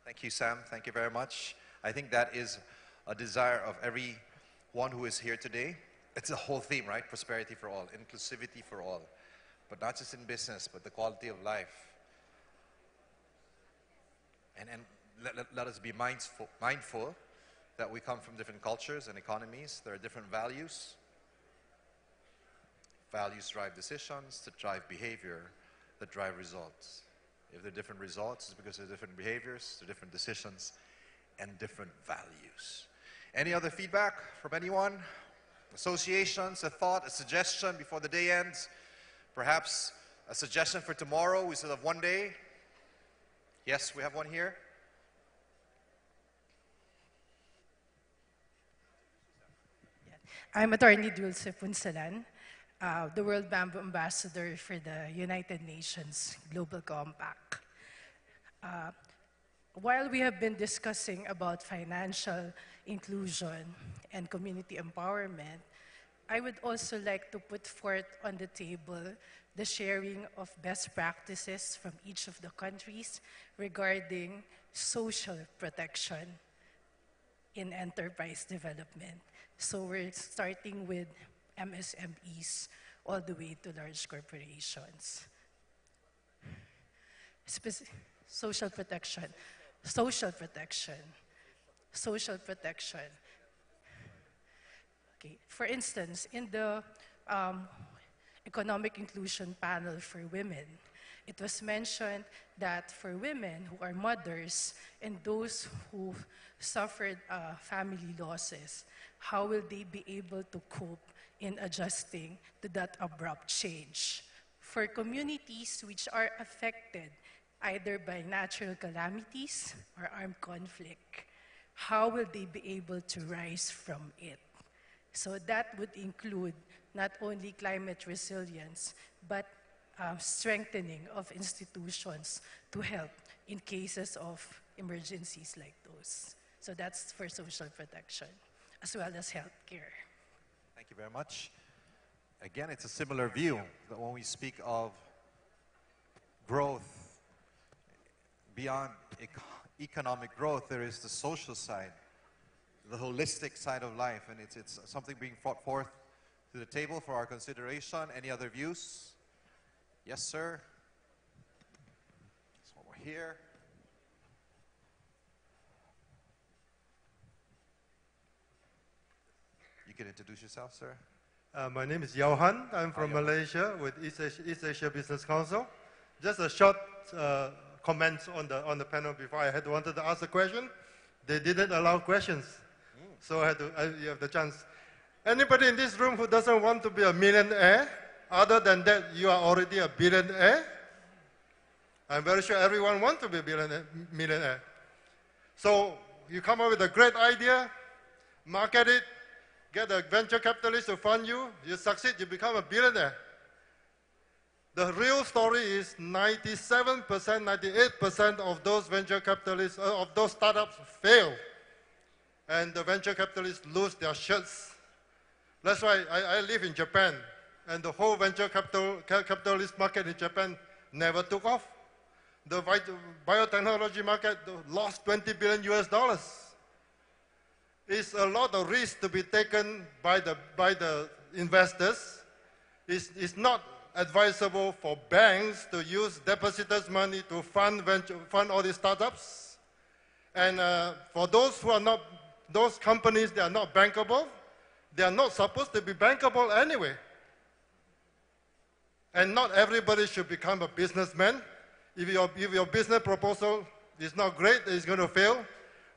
Thank you, Sam. Thank you very much. I think that is a desire of everyone who is here today. It's a whole theme, right? Prosperity for all, inclusivity for all. But not just in business, but the quality of life. And let us be mindful that we come from different cultures and economies. There are different values. Values drive decisions, that drive behavior, that drive results. If there are different results, it's because there are different behaviors, there are different decisions, and different values. Any other feedback from anyone? Associations, a thought, a suggestion before the day ends? Perhaps a suggestion for tomorrow instead of one day? Yes, we have one here. I'm Attorney Dulce Punsalan, the World Bamboo Ambassador for the United Nations Global Compact. While we have been discussing about financial inclusion and community empowerment, I would also like to put forth on the table the sharing of best practices from each of the countries regarding social protection in enterprise development. So we're starting with MSMEs all the way to large corporations. Social protection. Okay. For instance, in the Economic Inclusion Panel for Women, it was mentioned that for women who are mothers and those who suffered family losses, how will they be able to cope in adjusting to that abrupt change? For communities which are affected either by natural calamities or armed conflict, how will they be able to rise from it? So that would include not only climate resilience, but strengthening of institutions to help in cases of emergencies like those. So that's for social protection, as well as health care. Thank you very much. Again, it's a similar view that when we speak of growth, beyond economic growth, there is the social side, the holistic side of life, and it's something being brought forth to the table for our consideration. Any other views? Yes, sir. There's one more here. You can introduce yourself, sir. My name is Yao Han. I'm from Malaysia with East Asia Business Council. Just a short comment on the panel before I had wanted to ask a question. They didn't allow questions, so you have the chance. Anybody in this room who doesn't want to be a millionaire? Other than that, you are already a billionaire. I'm very sure everyone wants to be a millionaire. So you come up with a great idea, market it, get a venture capitalist to fund you, you succeed, you become a billionaire. The real story is 97%, 98% of those venture capitalists, of those startups fail. And the venture capitalists lose their shirts. That's why I live in Japan, and the whole venture capitalist market in Japan never took off. The biotechnology market lost $20 billion US dollars. It's a lot of risk to be taken by the investors. It's not advisable for banks to use depositors' money to fund all these startups. And for those who are not, those companies that are not bankable, they are not supposed to be bankable anyway. And not everybody should become a businessman. If your business proposal is not great, it's going to fail,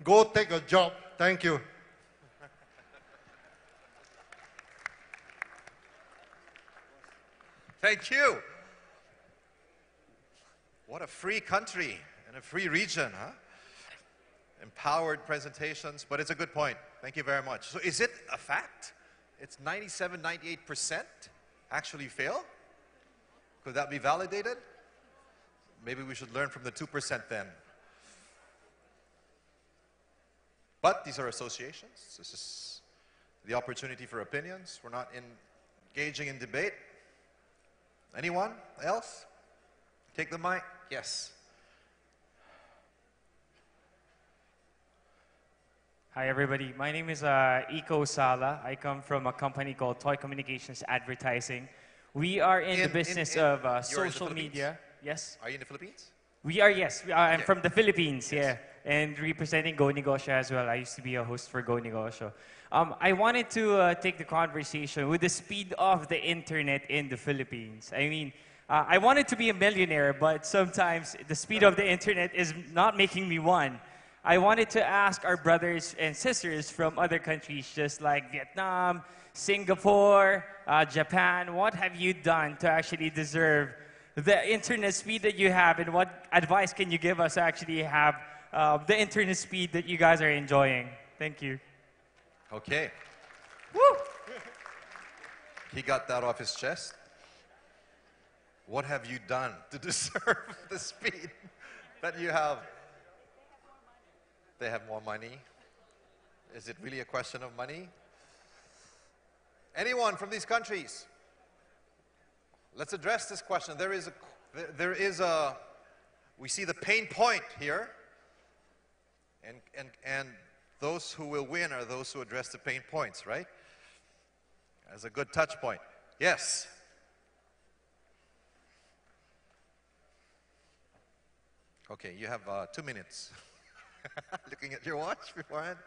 go take a job. Thank you. Thank you. What a free country and a free region, huh? Empowered presentations, but it's a good point. Thank you very much. So is it a fact? It's 97, 98% actually fail? Could that be validated? Maybe we should learn from the 2% then. But these are associations. This is the opportunity for opinions. We're not engaging in debate. Anyone else? Take the mic. Yes. Hi, everybody. My name is Iko Sala. I come from a company called Toy Communications Advertising. We are in the business of social media. Yes? Are you in the Philippines? We are, yes. I'm from the Philippines, yeah. And representing Go Negosyo as well. I used to be a host for Go Negosyo. I wanted to take the conversation with the speed of the internet in the Philippines. I mean, I wanted to be a millionaire, but sometimes the speed of the internet is not making me one. I wanted to ask our brothers and sisters from other countries, just like Vietnam, Singapore, Japan, what have you done to actually deserve the internet speed that you have, and what advice can you give us to actually have the internet speed that you guys are enjoying? Thank you. Okay. Woo! He got that off his chest. What have you done to deserve the speed that you have? They have more money. Is it really a question of money? Anyone from these countries? Let's address this question. We see the pain point here, and those who will win are those who address the pain points, right? As a good touch point. Yes. Okay, you have 2 minutes. Looking at your watch beforehand.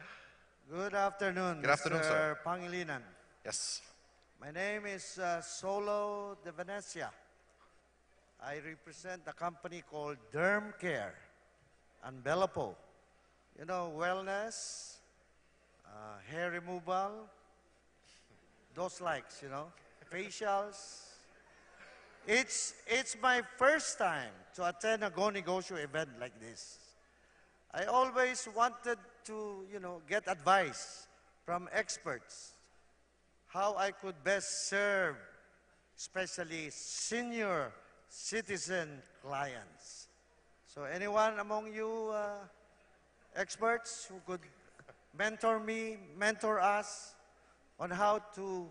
Good afternoon, Good afternoon, sir. Pangilinan. Yes. My name is Solo de Venecia. I represent a company called Derm Care and Bellapo. You know, wellness, hair removal, those likes, you know, facials. It's my first time to attend a Go Negosyo event like this. I always wanted to, you know, get advice from experts how I could best serve especially senior citizen clients. So anyone among you experts who could mentor me, mentor us on how to,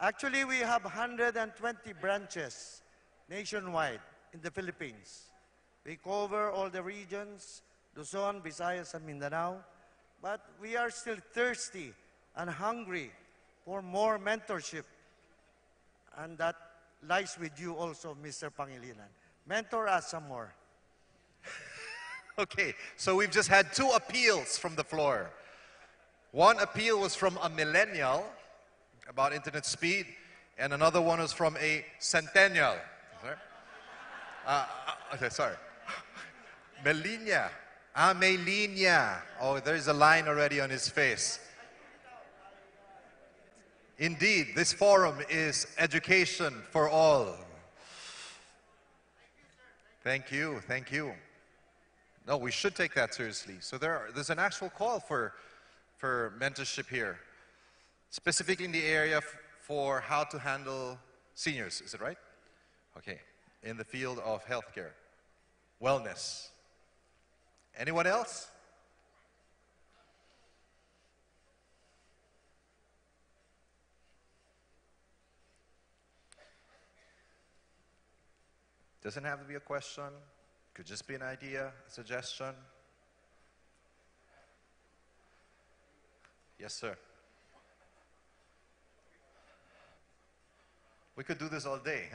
actually we have 120 branches nationwide in the Philippines. We cover all the regions, Luzon, Visayas, and Mindanao, but we are still thirsty and hungry for more mentorship. And that lies with you also, Mr. Pangilinan. Mentor us some more. Okay, so we've just had 2 appeals from the floor. One appeal was from a millennial about internet speed, and another one was from a centennial. Okay, sorry. Melinia. Melinia. Oh, there's a line already on his face. Indeed, this forum is education for all. Thank you, thank you. No, we should take that seriously. So there's an actual call for mentorship here, specifically in the area for how to handle seniors, is it right? Okay, in the field of healthcare, wellness. Anyone else? Doesn't have to be a question. Could just be an idea, a suggestion. Yes, sir. We could do this all day.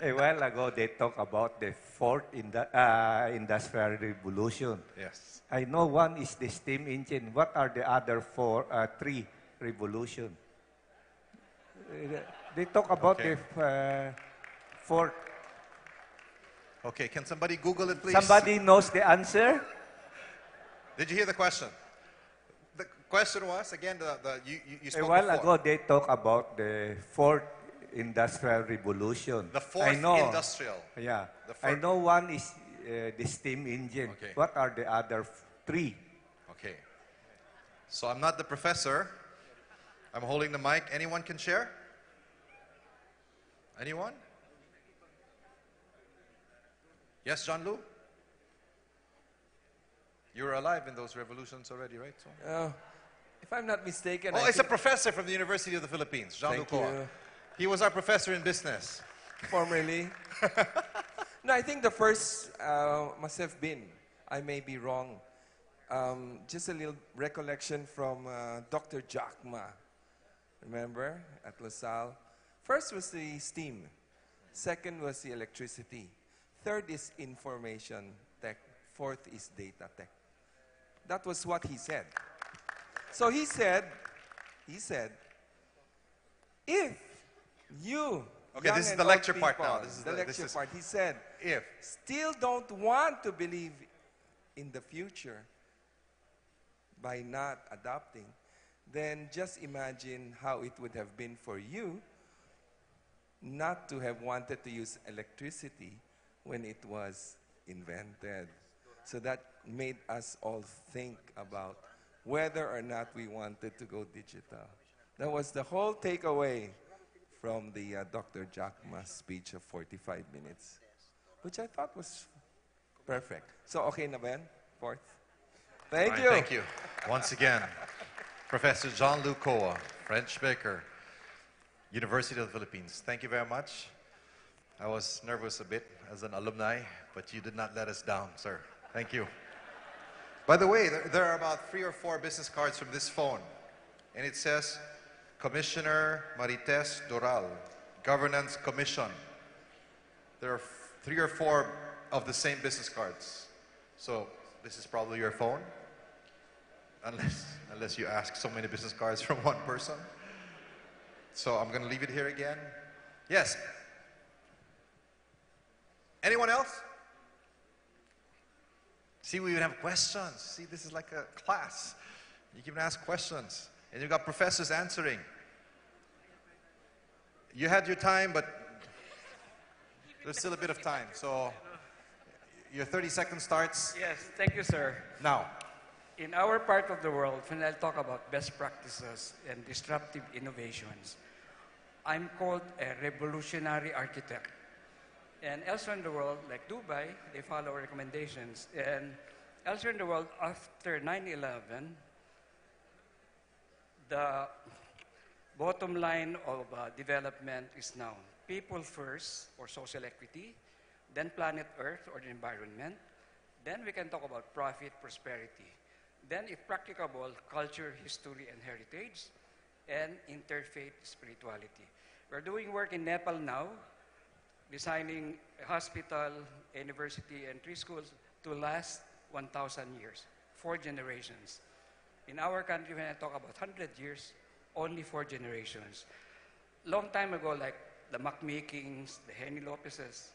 A while ago, they talked about the fourth industrial revolution. Yes. I know one is the steam engine. What are the other three revolution? They talk about Okay. the fourth. Okay, can somebody Google it, please? Somebody knows the answer? Did you hear the question? The question was, again, you spoke A while before. ago, they talked about the fourth industrial revolution. The fourth I know, industrial. Yeah. The I fourth. know one is the steam engine. Okay. What are the other three? Okay. So I'm not the professor. I'm holding the mic. Anyone can share? Anyone? Yes, John Lu? You were alive in those revolutions already, right? So. If I'm not mistaken, Oh, I it's a think professor from the University of the Philippines, Jean Thank Lucoa. you. He was our professor in business. formerly. No, I think the first must have been, I may be wrong, just a little recollection from Dr. Jackma, remember, at LaSalle. First was the steam. Second was the electricity. Third is information tech. Fourth is data tech. That was what he said. So he said, if you, Okay, young this is and the old lecture part people, now. This is the this lecture is- part. He said, if still don't want to believe in the future by not adopting, then just imagine how it would have been for you not to have wanted to use electricity when it was invented. So that made us all think about whether or not we wanted to go digital. That was the whole takeaway from the Dr. Jackma's speech of 45 minutes, which I thought was perfect. So, okay na ba yan? Fourth. Thank All right, you. Thank you. Once again, Professor Jean Lucoa, French speaker, University of the Philippines. Thank you very much. I was nervous a bit as an alumni, but you did not let us down, sir. Thank you. By the way, there are about 3 or 4 business cards from this phone, and it says, Commissioner Marites Doral, Governance Commission. There are 3 or 4 of the same business cards. So this is probably your phone, unless you ask so many business cards from one person. So I'm going to leave it here again. Yes. Anyone else? See, we even have questions. See, this is like a class. You can even ask questions. And you've got professors answering. You had your time, but there's still a bit of time. So your 30 seconds starts Yes, thank you, sir. now. In our part of the world, when I talk about best practices and disruptive innovations, I'm called a revolutionary architect. And elsewhere in the world, like Dubai, they follow our recommendations. And elsewhere in the world, after 9/11, the bottom line of development is now people first, or social equity, then planet Earth, or the environment. Then we can talk about profit, prosperity. Then, if practicable, culture, history, and heritage, and interfaith spirituality. We're doing work in Nepal now, designing a hospital, a university, and 3 schools to last 1,000 years, 4 generations. In our country, when I talk about 100 years, only 4 generations. Long time ago, like the Macmekings, the Henry Lopez's,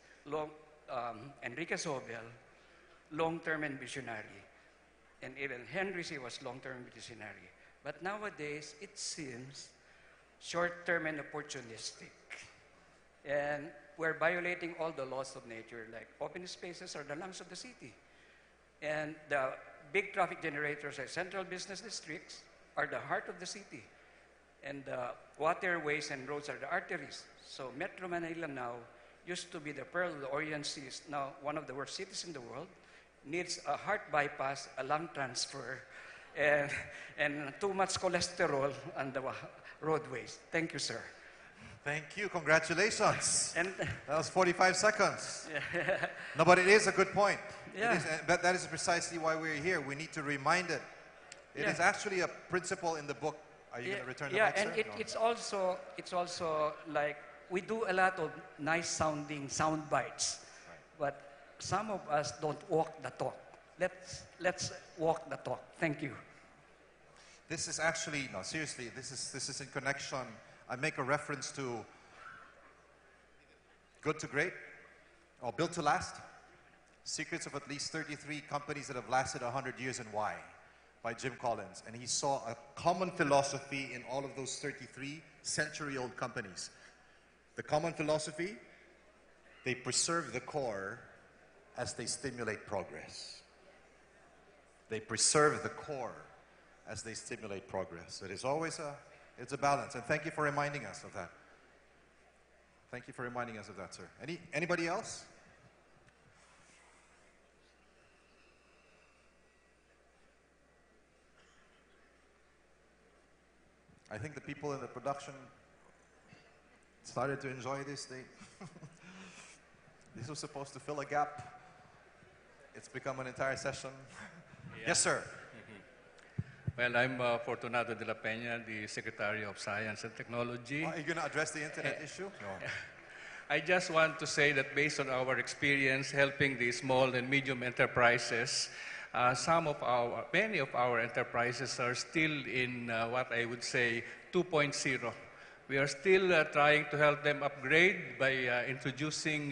Enrique Sobel, long-term and visionary. And even Henry C. was long-term and visionary. But nowadays, it seems short-term and opportunistic. And we're violating all the laws of nature, like open spaces are the lungs of the city. And the big traffic generators, like central business districts, are the heart of the city. And the waterways and roads are the arteries. So Metro Manila now used to be the pearl of the Orient Sea, is now one of the worst cities in the world, needs a heart bypass, a lung transfer, and too much cholesterol on the roadways. Thank you, sir. Thank you. Congratulations. And that was 45 seconds. Yeah. No, but it is a good point. Yeah. It is, but that is precisely why we're here. We need to remind it. It is actually a principle in the book. Are you going to return the mic, and sir? it's also like we do a lot of nice sounding sound bites, but some of us don't walk the talk. Let's walk the talk. Thank you. This is actually, no, seriously, this is in connection. I make a reference to Good to Great, or Built to Last, Secrets of at least 33 companies that have lasted 100 years and why, by Jim Collins. And he saw a common philosophy in all of those 33 century-old companies. The common philosophy, they preserve the core as they stimulate progress. They preserve the core as they stimulate progress. It is always it's a balance. And thank you for reminding us of that. Thank you for reminding us of that, sir. Anybody else? I think the people in the production started to enjoy this. This was supposed to fill a gap. It's become an entire session. Yeah. Yes, sir. Well, I'm Fortunato de la Peña, the Secretary of Science and Technology. Are you going to address the internet issue? No. I just want to say that based on our experience helping the small and medium enterprises, many of our enterprises are still in what I would say 2.0. We are still trying to help them upgrade by introducing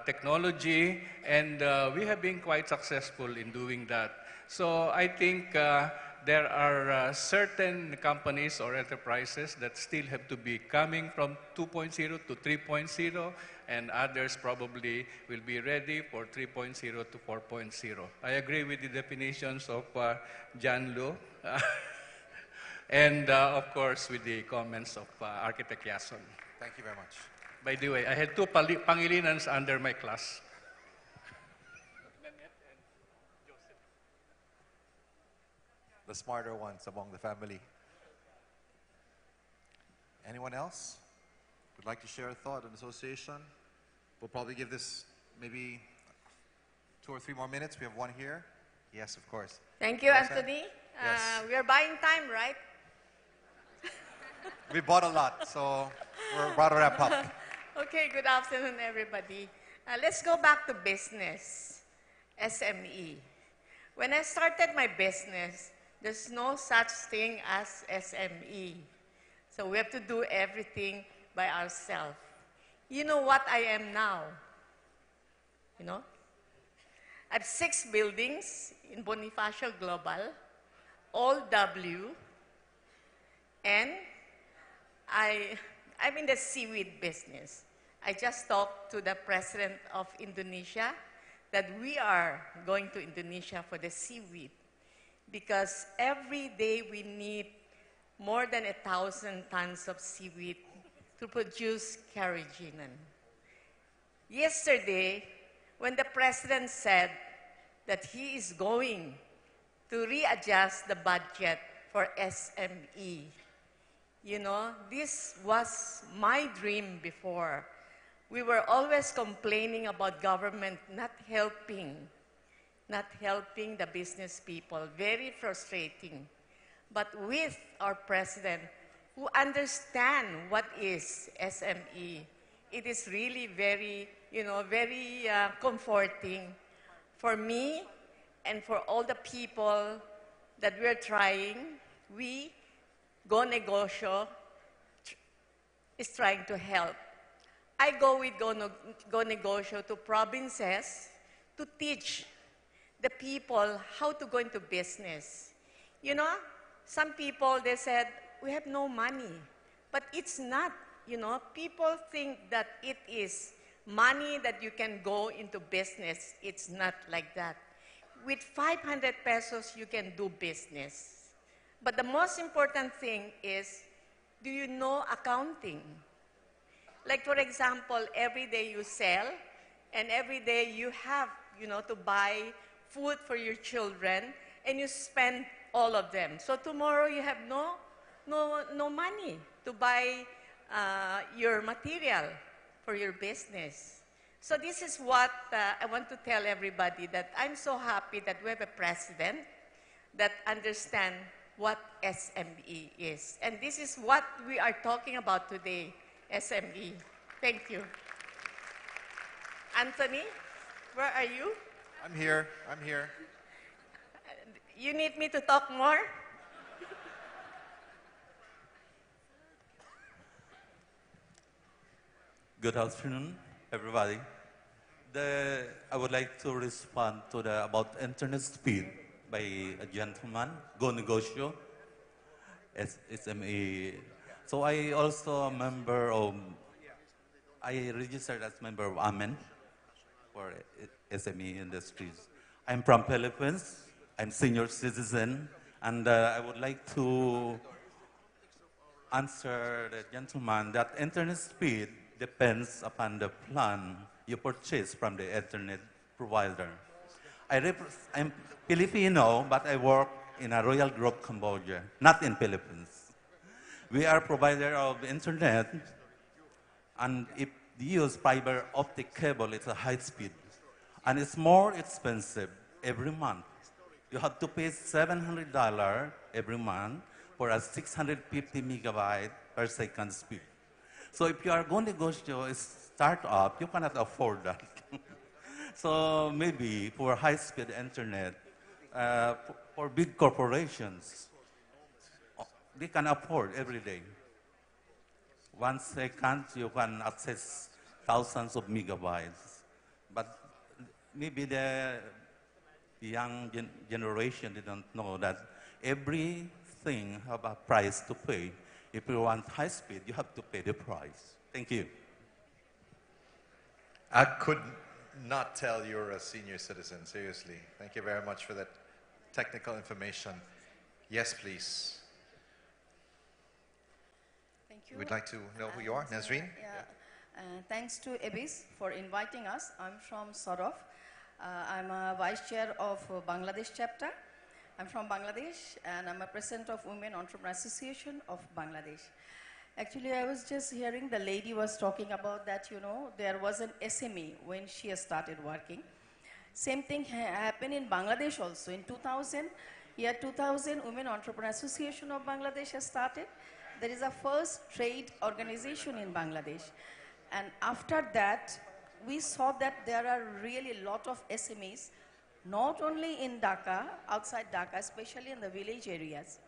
technology, and we have been quite successful in doing that. So I think there are certain companies or enterprises that still have to be coming from 2.0 to 3.0, and others probably will be ready for 3.0 to 4.0. I agree with the definitions of John Lu, and of course with the comments of Architect Yason. Thank you very much. By the way, I had 2 Pangilinans under my class. The smarter ones among the family. Anyone else would like to share a thought, an association? We'll probably give this maybe 2 or 3 more minutes. We have one here. Yes, of course. Thank you, Rosa? Anthony. Yes. We are buying time, right? We bought a lot, so we're about to wrap up. Okay, good afternoon, everybody. Let's go back to business, SME. When I started my business, there's no such thing as SME. So we have to do everything by ourselves. You know what I am now? You know? I have 6 buildings in Bonifacio Global, all W, and I'm in the seaweed business. I just talked to the president of Indonesia that we are going to Indonesia for the seaweed, because every day we need more than 1,000 tons of seaweed to produce carrageenan. Yesterday, when the President said that he is going to readjust the budget for SME, you know, this was my dream before. We were always complaining about government not helping the business people. Very frustrating. But with our President, who understand what is SME, it is really very, you know, very comforting for me and for all the people that we're trying. We, Go Negosyo, is trying to help. I go with Go Negosyo to provinces to teach the people how to go into business. You know, some people, they said, we have no money. But it's not, you know, people think that it is money that you can go into business. It's not like that. With 500 pesos, you can do business. But the most important thing is, do you know accounting? Like, for example, every day you sell, and every day you have, you know, to buy food for your children, and you spend all of them. So tomorrow you have no money to buy your material for your business. So this is what I want to tell everybody, that I'm so happy that we have a president that understands what SME is. And this is what we are talking about today, SME. Thank you. Anthony, where are you? I'm here. I'm here. You need me to talk more? Good afternoon, everybody. I would like to respond to about internet speed by a gentleman, Go Negosyo, SME. So I also a member of, I registered as member of AMEN for SME industries. I'm from Philippines. I'm senior citizen, and I would like to answer the gentleman that internet speed depends upon the plan you purchase from the internet provider. I'm Filipino, but I work in a Royal Group, Cambodia, not in Philippines. We are provider of internet, and if you use fiber optic cable, it's a high speed, and it's more expensive every month. You have to pay $700 every month for a 650 megabyte per second speed. So if you are going to go to a startup, you cannot afford that. So maybe for high-speed internet, for big corporations, they can afford every day. 1 second, you can access thousands of megabytes. But maybe the young generation didn't know that everything has a price to pay. If you want high speed, you have to pay the price. Thank you. I could not tell you're a senior citizen, seriously. Thank you very much for that technical information. Yes, please. Thank you. We'd like to know who you are. Nazreen? Thanks to Abis for inviting us. I'm from Sorov. I'm a vice chair of Bangladesh chapter. I'm from Bangladesh, and I'm a president of Women Entrepreneur Association of Bangladesh. Actually, I was just hearing the lady was talking about that, you know, there was an SME when she started working. Same thing happened in Bangladesh also. In 2000, year 2000, Women Entrepreneur Association of Bangladesh has started. There is a first trade organization in Bangladesh. And after that, we saw that there are really a lot of SMEs, not only in Dhaka, outside Dhaka, especially in the village areas.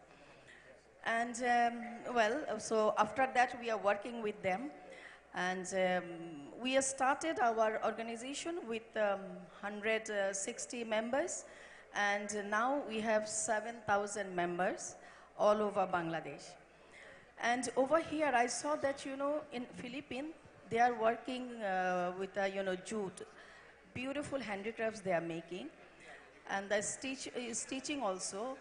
And so after that, we are working with them. And we have started our organization with 160 members. And now we have 7,000 members all over Bangladesh. And over here, I saw that, you know, in Philippines, they are working with, you know, jute. Beautiful handicrafts they are making. And the stitching also.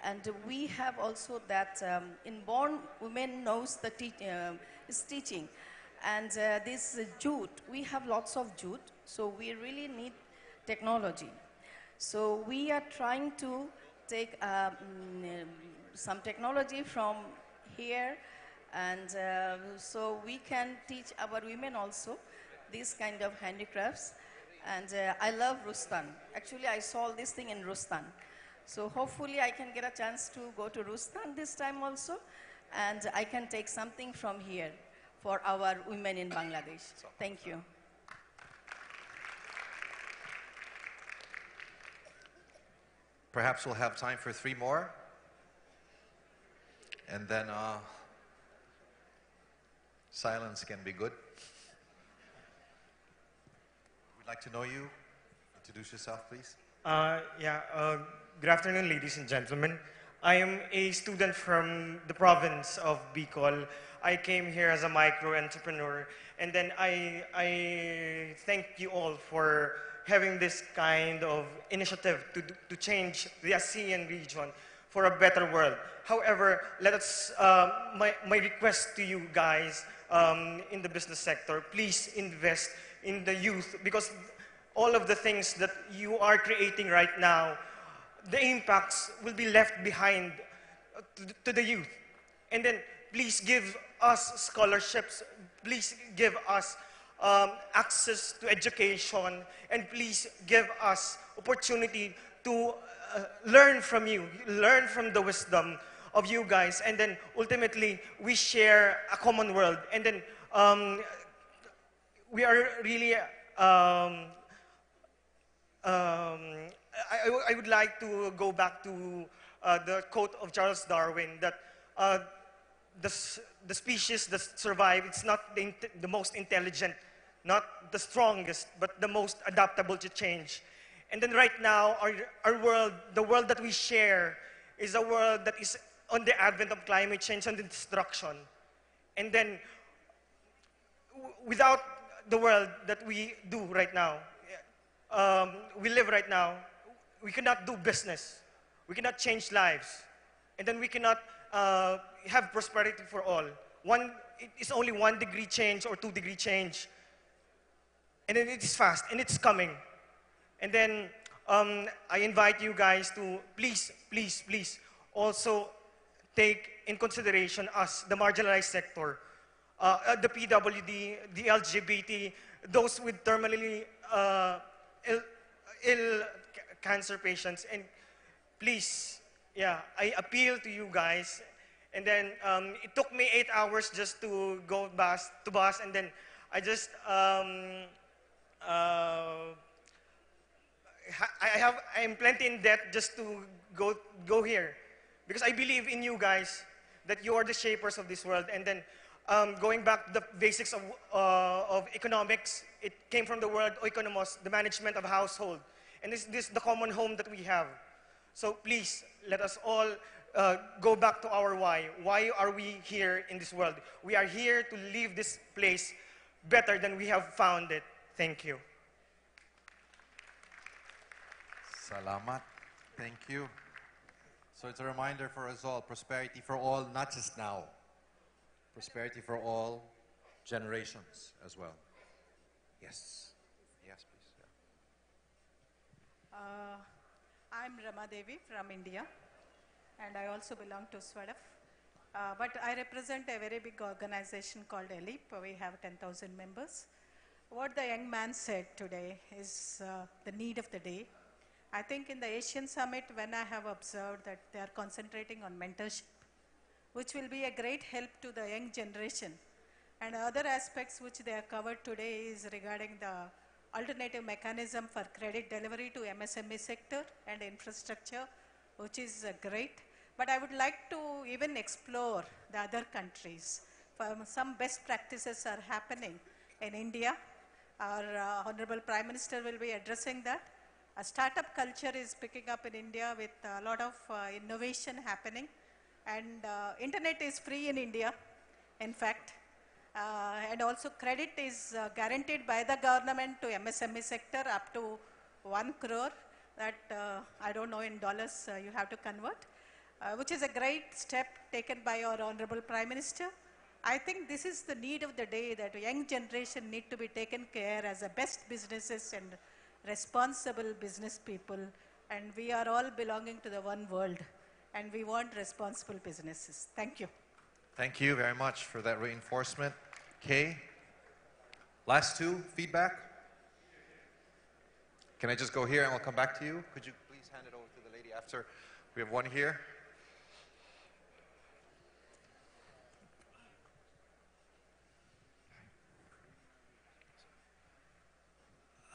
And we have also that inborn women knows the is teaching. And this jute, we have lots of jute, so we really need technology. So we are trying to take some technology from here, and so we can teach our women also these kind of handicrafts. And I love Rustan. Actually, I saw this thing in Rustan. So hopefully I can get a chance to go to Rustan this time also, and I can take something from here for our women in Bangladesh. Thank you. Perhaps we'll have time for 3 more. And then silence can be good. We'd like to know you. Introduce yourself, please. Good afternoon, ladies and gentlemen. I am a student from the province of Bicol. I came here as a micro-entrepreneur, and then I thank you all for having this kind of initiative to change the ASEAN region for a better world. However, my request to you guys in the business sector, please invest in the youth, because all of the things that you are creating right now, the impacts will be left behind to the youth. And then please give us scholarships, please give us access to education, and please give us opportunity to learn from you, learn from the wisdom of you guys, and then ultimately we share a common world. And then we are really I would like to go back to the quote of Charles Darwin that the species that survive, it's not the most intelligent, not the strongest, but the most adaptable to change. And then right now, our world, the world that we share, is a world that is on the advent of climate change and destruction. And then without the world that we do right now, we live right now, we cannot do business. We cannot change lives. And then we cannot have prosperity for all. It's only 1 degree change or 2 degree change. And then it is fast, and it's coming. And then I invite you guys to please, please, please also take in consideration us, the marginalized sector, the PWD, the LGBT, those with terminally ill cancer patients. And please, I appeal to you guys. And then it took me 8 hours just to go to bus, and then I just I'm plenty in debt just to go here, because I believe in you guys that you are the shapers of this world. And then going back to the basics of economics, it came from the word oikonomos, the management of household, and this is the common home that we have. So please let us all go back to our why. Why are we here in this world? We are here to leave this place better than we have found it. Thank you. Salamat. Thank you. So it's a reminder for us all, prosperity for all, not just now. Prosperity for all generations as well. Yes. Yes, please. Yeah. I'm Rama Devi from India, and I also belong to SWADF. But I represent a very big organization called ELIP. We have 10,000 members. What the young man said today is the need of the day. I think in the Asian Summit, when I have observed that they are concentrating on mentorship, which will be a great help to the young generation. And other aspects which they have covered today is regarding the alternative mechanism for credit delivery to MSME sector and infrastructure, which is great. But I would like to even explore the other countries. Some best practices are happening in India. Our Honorable Prime Minister will be addressing that. A startup culture is picking up in India with a lot of innovation happening. And internet is free in India, in fact. And also credit is guaranteed by the government to MSME sector up to 1 crore. That I don't know in dollars you have to convert. which is a great step taken by our Honorable Prime Minister. I think this is the need of the day, that young generation need to be taken care as the best businesses and responsible business people. And we are all belonging to the one world, and we want responsible businesses. Thank you. Thank you very much for that reinforcement. Kay, last two, feedback? Can I just go here and I'll come back to you? Could you please hand it over to the lady after? We have one here.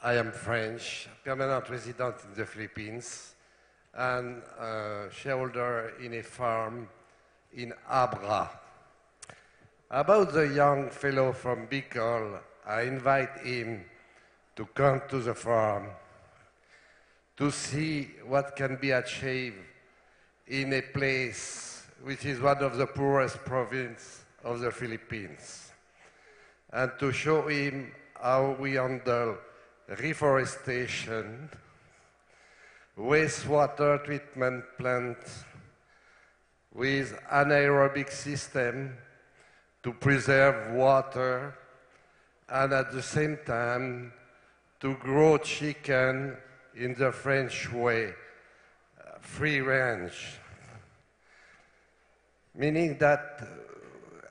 I am French, permanent resident in the Philippines, and shareholder in a farm in Abra. About the young fellow from Bicol, I invite him to come to the farm to see what can be achieved in a place which is one of the poorest provinces of the Philippines, and to show him how we handle reforestation, wastewater treatment plants with anaerobic system to preserve water, and at the same time to grow chicken in the French way, free range. Meaning that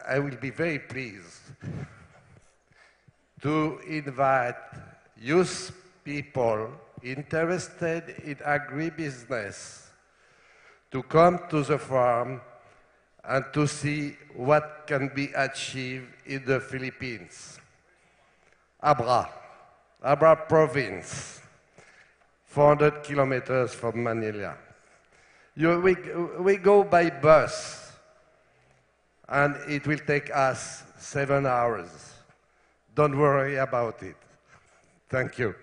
I will be very pleased to invite youth people interested in agribusiness to come to the farm and to see what can be achieved in the Philippines. Abra province, 400 kilometers from Manila. We go by bus, and it will take us 7 hours. Don't worry about it. Thank you.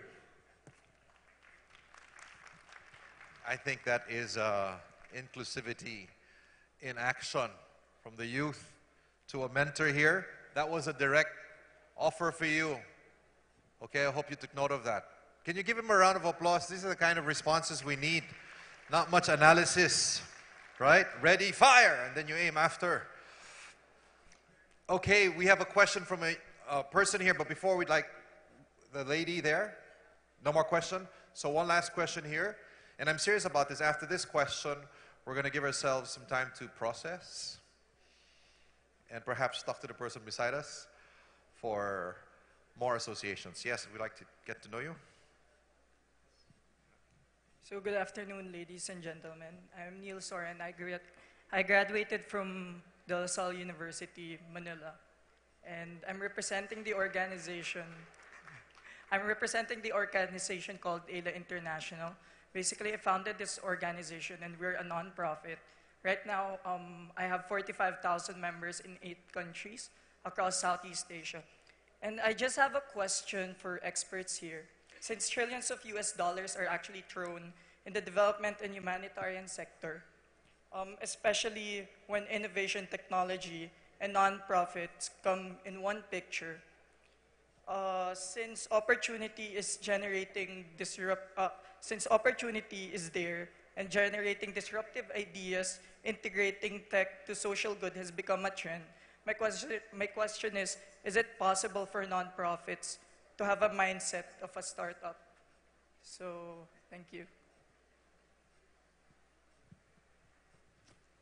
I think that is inclusivity in action from the youth to a mentor here. That was a direct offer for you. Okay, I hope you took note of that. Can you give him a round of applause? These are the kind of responses we need. Not much analysis, right? Ready, fire, and then you aim after. Okay, we have a question from a person here, but before we'd like the lady there. No more question? So one last question here. And I'm serious about this. After this question, we're going to give ourselves some time to process and perhaps talk to the person beside us for more associations. Yes, we'd like to get to know you. So good afternoon, ladies and gentlemen. I'm Neil Soren. I graduated from De La Salle University, Manila. And I'm representing the organization called AILA International. Basically, I founded this organization, and we're a nonprofit. Right now, I have 45,000 members in 8 countries across Southeast Asia. And I just have a question for experts here. Since trillions of US dollars are actually thrown in the development and humanitarian sector, especially when innovation, technology, and nonprofits come in one picture, since opportunity is there and generating disruptive ideas, integrating tech to social good has become a trend. My question is it possible for nonprofits to have a mindset of a startup? So, thank you.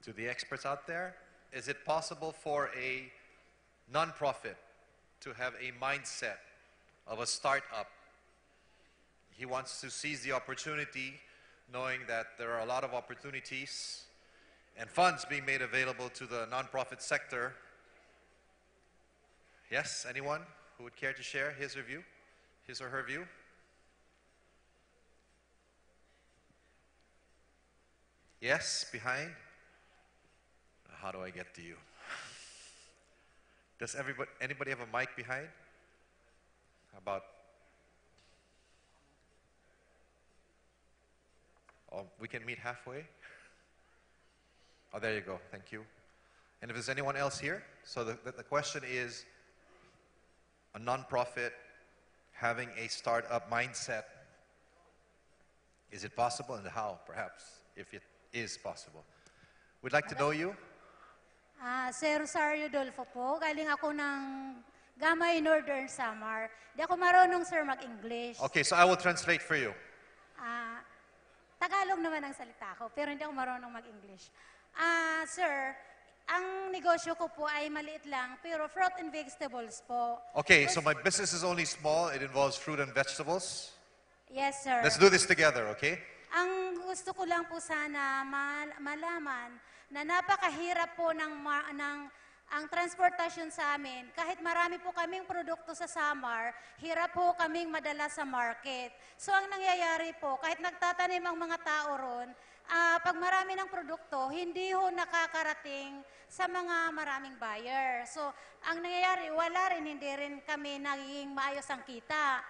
To the experts out there, is it possible for a nonprofit to have a mindset of a startup? He wants to seize the opportunity, knowing that there are a lot of opportunities and funds being made available to the nonprofit sector. Yes, anyone who would care to share his or her view? Yes, behind? How do I get to you? Does anybody have a mic behind? About? Oh, we can meet halfway? Oh, there you go. Thank you. And if there's anyone else here? So the question is, a nonprofit having a startup mindset, is it possible, and how, perhaps, if it is possible? We'd like to know you. Sir Rosario Dolfo po. Galing ako ng Gamay Northern Samar. Di ako marunong, sir, mag-English. Okay, so I will translate for you. Tagalog naman ang salita ko, pero hindi ako marunong mag-English. Sir, ang negosyo ko po ay maliit lang, pero fruit and vegetables po. Okay, so my business is only small. It involves fruit and vegetables. Yes, sir. Let's do this together, okay? Ang gusto ko lang po sana malaman na napakahirap po ang transportasyon sa amin. Kahit marami po kaming produkto sa Samar, hirap po kaming madala sa market. So ang nangyayari po, kahit nagtatanim ang mga tao ron, pag marami ng produkto, hindi ho nakakarating sa mga maraming buyer. So ang nangyayari, wala rin, hindi rin kami naging maayos ang kita.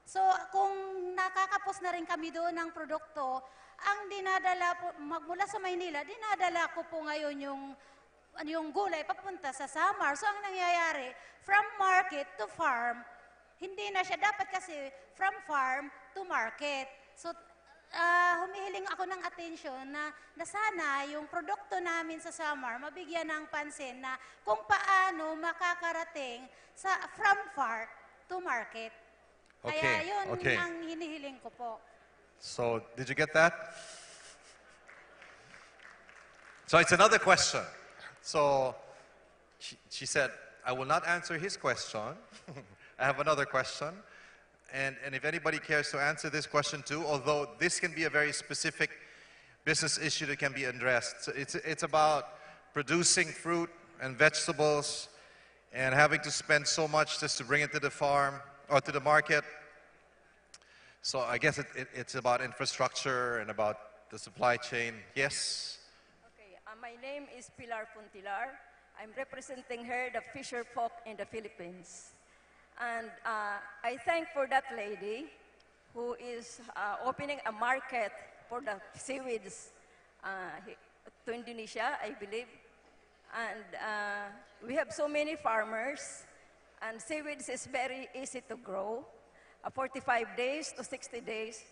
So kung nakakapos na rin kami doon ng produkto, ang dinadala po, magmula sa Maynila, dinadala ko po ngayon yung gulay papunta sa Samar. So ang nangyayari, from market to farm, hindi na siya dapat kasi from farm to market. So humihiling ako ng atensyon na sana yung produkto namin sa Samar mabigyan ng pansin na kung paano makakarating from farm to market. Kaya yun ang hinihiling ko po. So, did you get that? So it's another question. So she said, I will not answer his question. I have another question. And if anybody cares to answer this question too, although this can be a very specific business issue that can be addressed. So it's about producing fruit and vegetables and having to spend so much just to bring it to the farm or to the market. So I guess it's about infrastructure and about the supply chain. Yes? Okay, my name is Pilar Puntilar. I'm representing here the fisher folk in the Philippines. And I thank for that lady who is opening a market for the seaweeds to Indonesia, I believe. And we have so many farmers, and seaweeds is very easy to grow. 45 days to 60 days,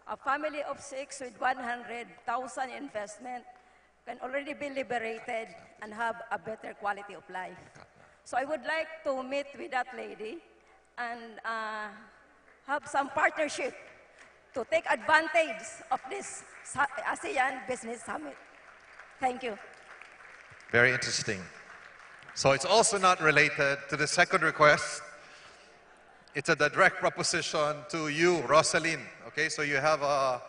a family of 6 with 100,000 investment can already be liberated and have a better quality of life. So I would like to meet with that lady and have some partnership to take advantage of this ASEAN Business Summit. Thank you. Very interesting. So it's also not related to the second request. It's a direct proposition to you, Rosalyn. Okay, so you have a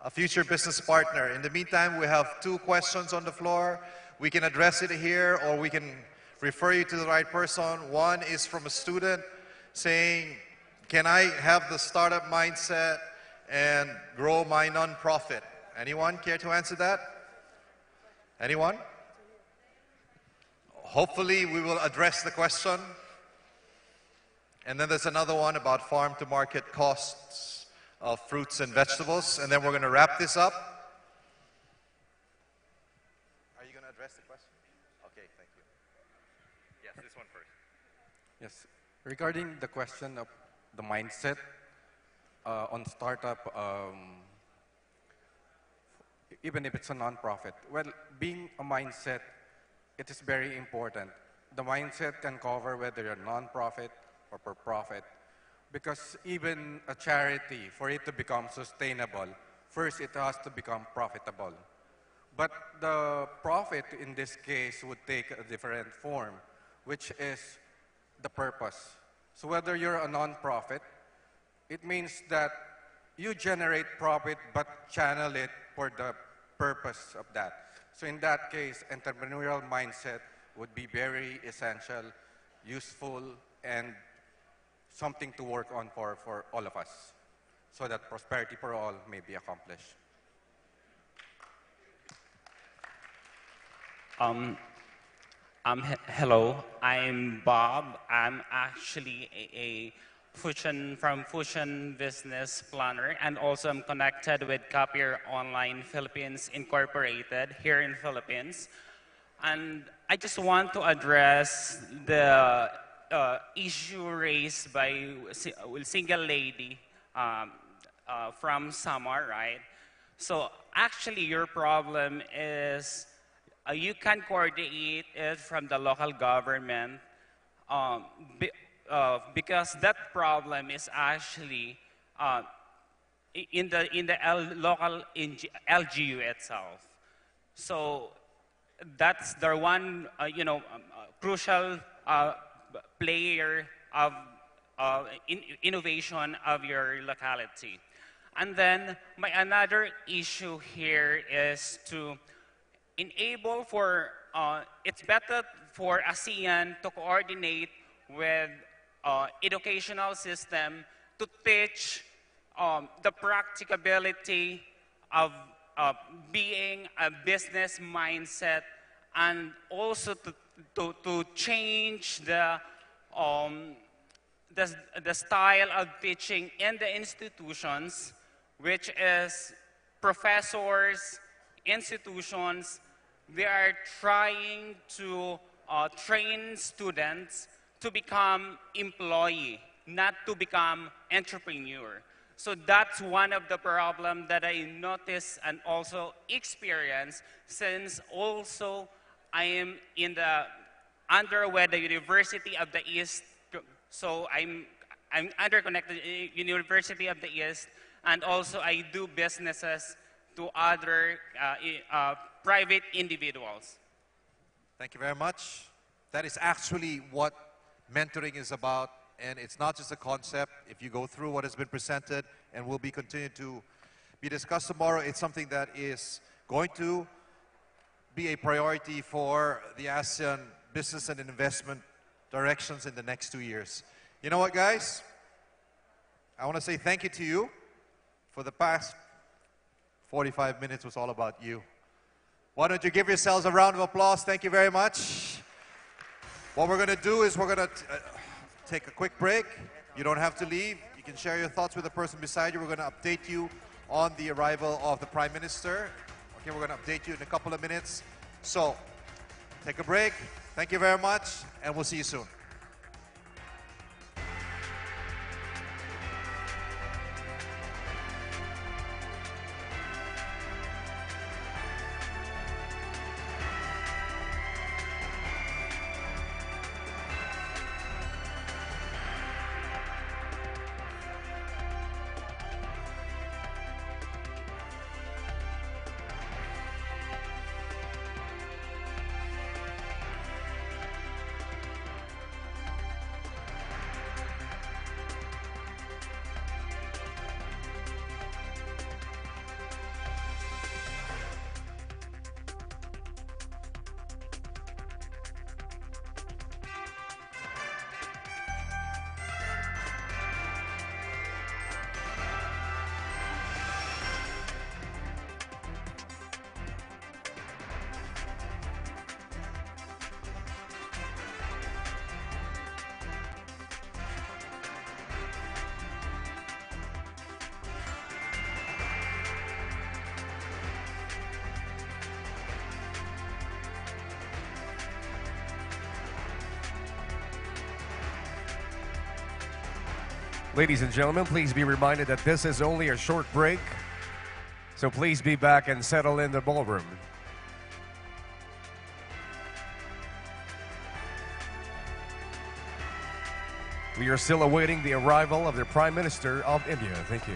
future business partner. In the meantime, we have 2 questions on the floor. We can address it here, or we can refer you to the right person. One is from a student saying, can I have the startup mindset and grow my nonprofit? Anyone care to answer that? Anyone? Hopefully, we will address the question. And then there's another one about farm-to-market costs of fruits and vegetables. And then we're going to wrap this up. Are you going to address the question? Okay, thank you. Yes, this one first. Yes, regarding the question of the mindset on startup, even if it's a non-profit, well, being a mindset, it is very important. The mindset can cover whether you're non-profit or for profit, because even a charity, for it to become sustainable, first it has to become profitable. But the profit in this case would take a different form, which is the purpose. So whether you're a non-profit, it means that you generate profit but channel it for the purpose of that. So in that case, entrepreneurial mindset would be very essential, useful, and something to work on for all of us, so that prosperity for all may be accomplished. Hello, I'm Bob. I'm actually a Fusion Business Planner, and also I'm connected with Copier Online Philippines Incorporated here in Philippines. And I just want to address the issue raised by a single lady from Samar, right? So actually your problem is you can coordinate it from the local government um, be, because that problem is actually in the local LGU itself. So that's the one crucial player of innovation of your locality. And then my another issue here is to enable for it's better for ASEAN to coordinate with educational system to teach the practicability of being a business mindset, and also to change um, the style of teaching in the institutions, which is professors, institutions, they are trying to train students to become employee, not to become entrepreneur. So that's one of the problems that I notice and also experience, since also I am in the underway the University of the East. So I'm underconnected University of the East, and also I do businesses to other private individuals. Thank you very much. That is actually what mentoring is about, and it's not just a concept. If you go through what has been presented and will be continued to be discussed tomorrow, it's something that is going to be a priority for the ASEAN business and investment directions in the next 2 years. You know what, guys? I want to say thank you to you. For the past 45 minutes was all about you. Why don't you give yourselves a round of applause? Thank you very much. What we're going to do is we're going to take a quick break. You don't have to leave. You can share your thoughts with the person beside you. We're going to update you on the arrival of the Prime Minister. Okay, we're going to update you in a couple of minutes. So, take a break. Thank you very much, and we'll see you soon. Ladies and gentlemen, please be reminded that this is only a short break, so please be back and settle in the ballroom. We are still awaiting the arrival of the Prime Minister of India. Thank you.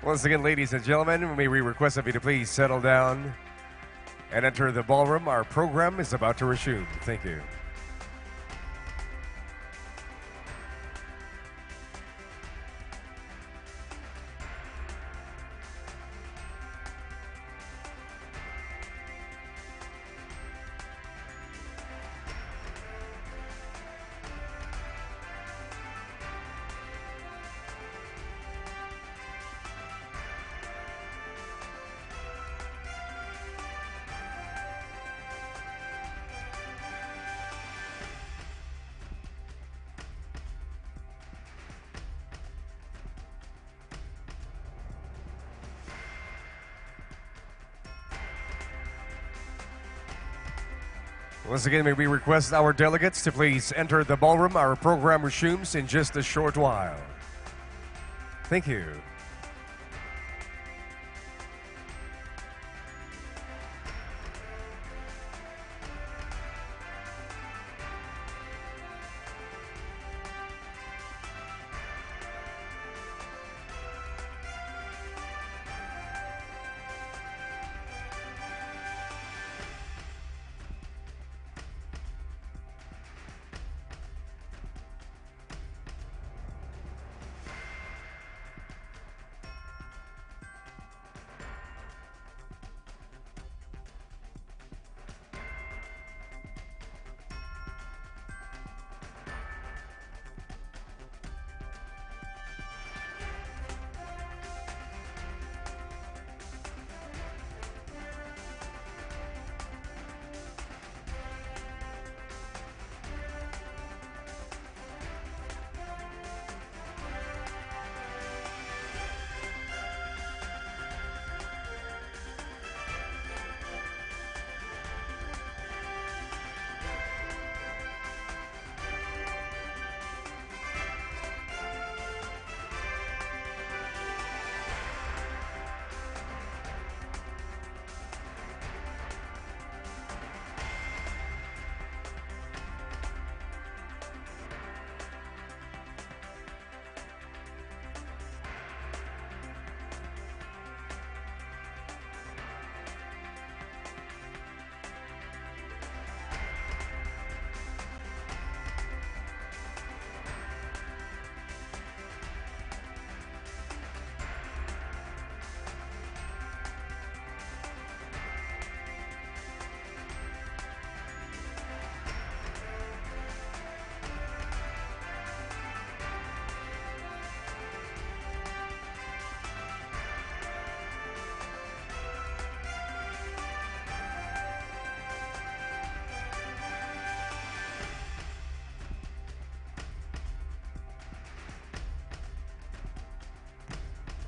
Once again, ladies and gentlemen, may we request of you to please settle down and enter the ballroom. Our program is about to resume. Thank you. Once again, may we request our delegates to please enter the ballroom. Our program resumes in just a short while. Thank you.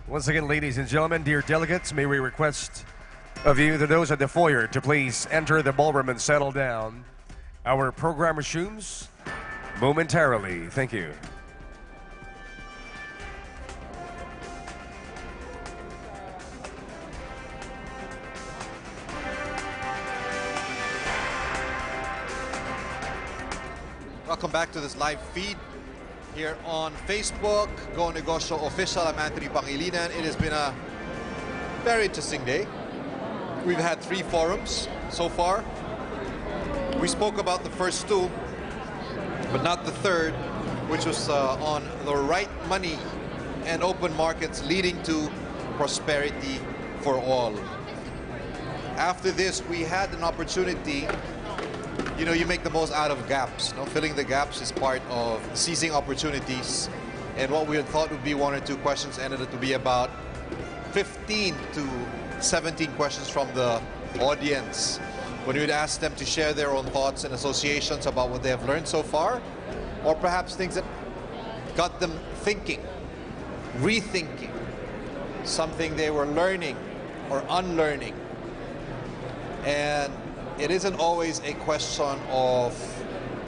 Once again, ladies and gentlemen, dear delegates, may we request of you, those at the foyer, to please enter the ballroom and settle down. Our program resumes momentarily. Thank you. Welcome back to this live feed here on Facebook, Go Negosyo Official. I'm Anthony Pangilinan. It has been a very interesting day. We've had 3 forums so far. We spoke about the first 2, but not the third, which was on the right money and open markets leading to prosperity for all. After this, we had an opportunity. You make the most out of gaps. Filling the gaps is part of seizing opportunities. And what we had thought would be 1 or 2 questions ended up to be about 15 to 17 questions from the audience. When we would ask them to share their own thoughts and associations about what they have learned so far, or perhaps things that got them thinking, rethinking, something they were learning or unlearning. And it isn't always a question of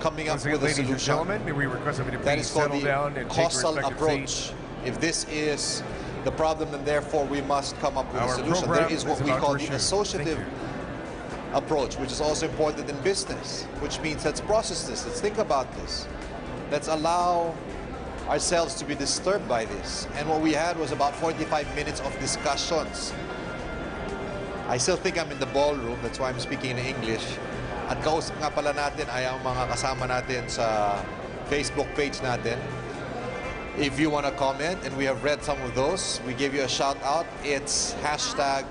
coming up with a ladies and solution. gentlemen, may we request of you to That please is called settle the down and take causal respective approach. seats. If this is the problem, then therefore we must come up with Our a solution. program There is what is we about call to the resume. associative approach, which is also important in business, which means let's process this, let's think about this. Let's allow ourselves to be disturbed by this. And what we had was about 45 minutes of discussions. I still think I'm in the ballroom, that's why I'm speaking in English. At kausap nga pala natin ay ang mga kasama natin sa Facebook page natin. If you want to comment, and we have read some of those, we give you a shout out. It's hashtag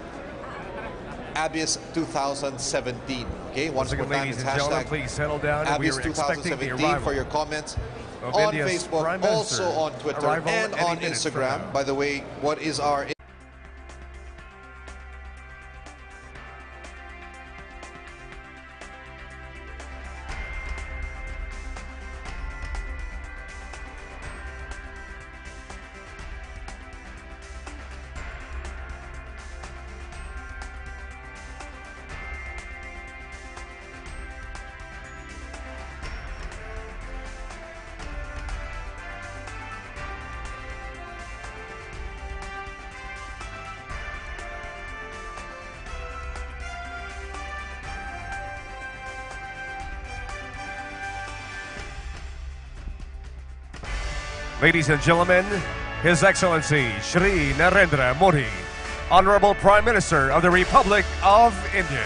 Abis 2017. Okay, once more time, it's hashtag please settle down. Abis 2017 for your comments on Facebook, also on Twitter, and on Instagram. By the way, what is our Ladies and gentlemen, His Excellency Shri Narendra Modi, Honorable Prime Minister of the Republic of India.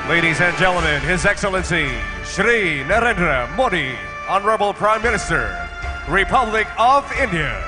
Ladies and gentlemen, His Excellency Shri Narendra Modi, Honorable Prime Minister, Republic of India.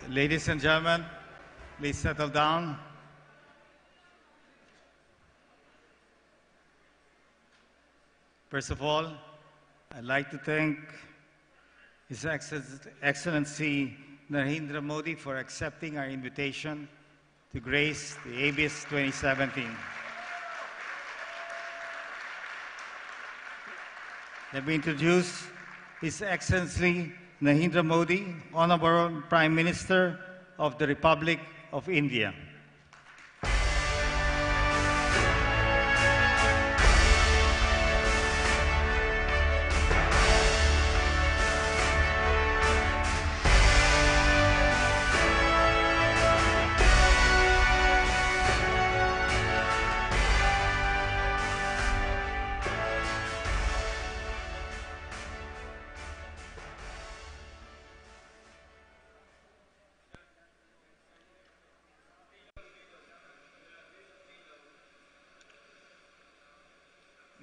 Ladies and gentlemen, please settle down. First of all, I'd like to thank His Excellency Narendra Modi for accepting our invitation to grace the Abis 2017. Let me introduce His Excellency Narendra Modi, Honorable Prime Minister of the Republic of India.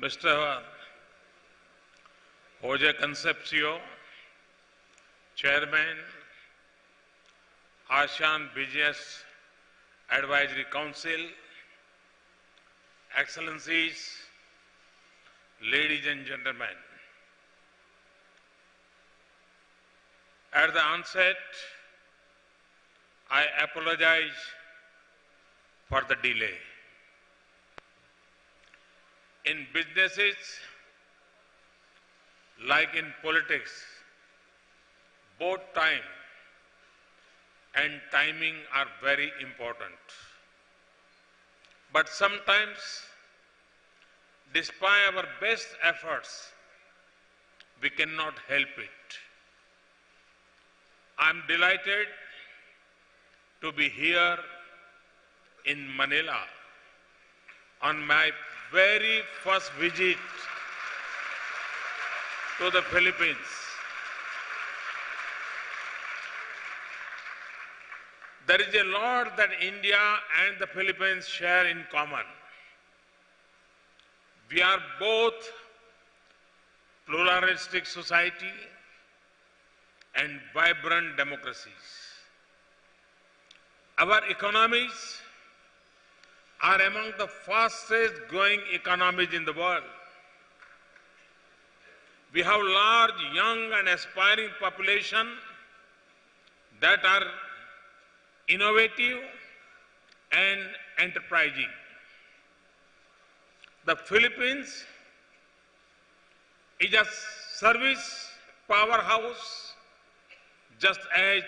Mr. Jose Concepcio, Chairman, ASEAN Business Advisory Council, Excellencies, ladies and gentlemen. At the onset, I apologize for the delay. In businesses, like in politics, both time and timing are very important. But sometimes, despite our best efforts, we cannot help it. I'm delighted to be here in Manila on my very first visit to the Philippines. There is a lot that India and the Philippines share in common. We are both pluralistic society and vibrant democracies. Our economies are among the fastest growing economies in the world. We have large, young and aspiring population that are innovative and enterprising. The Philippines is a service powerhouse just as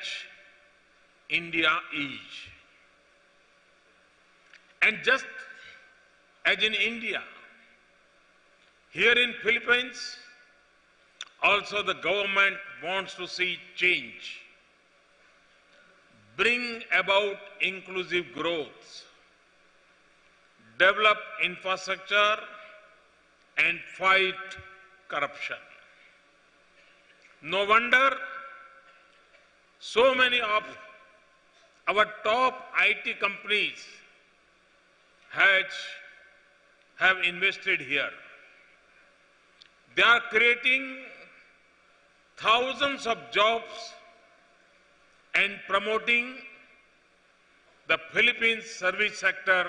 India is. And just as in India, here in Philippines, also the government wants to see change, bring about inclusive growth, develop infrastructure, and fight corruption. No wonder so many of our top IT companies have invested here. They are creating thousands of jobs and promoting the Philippines service sector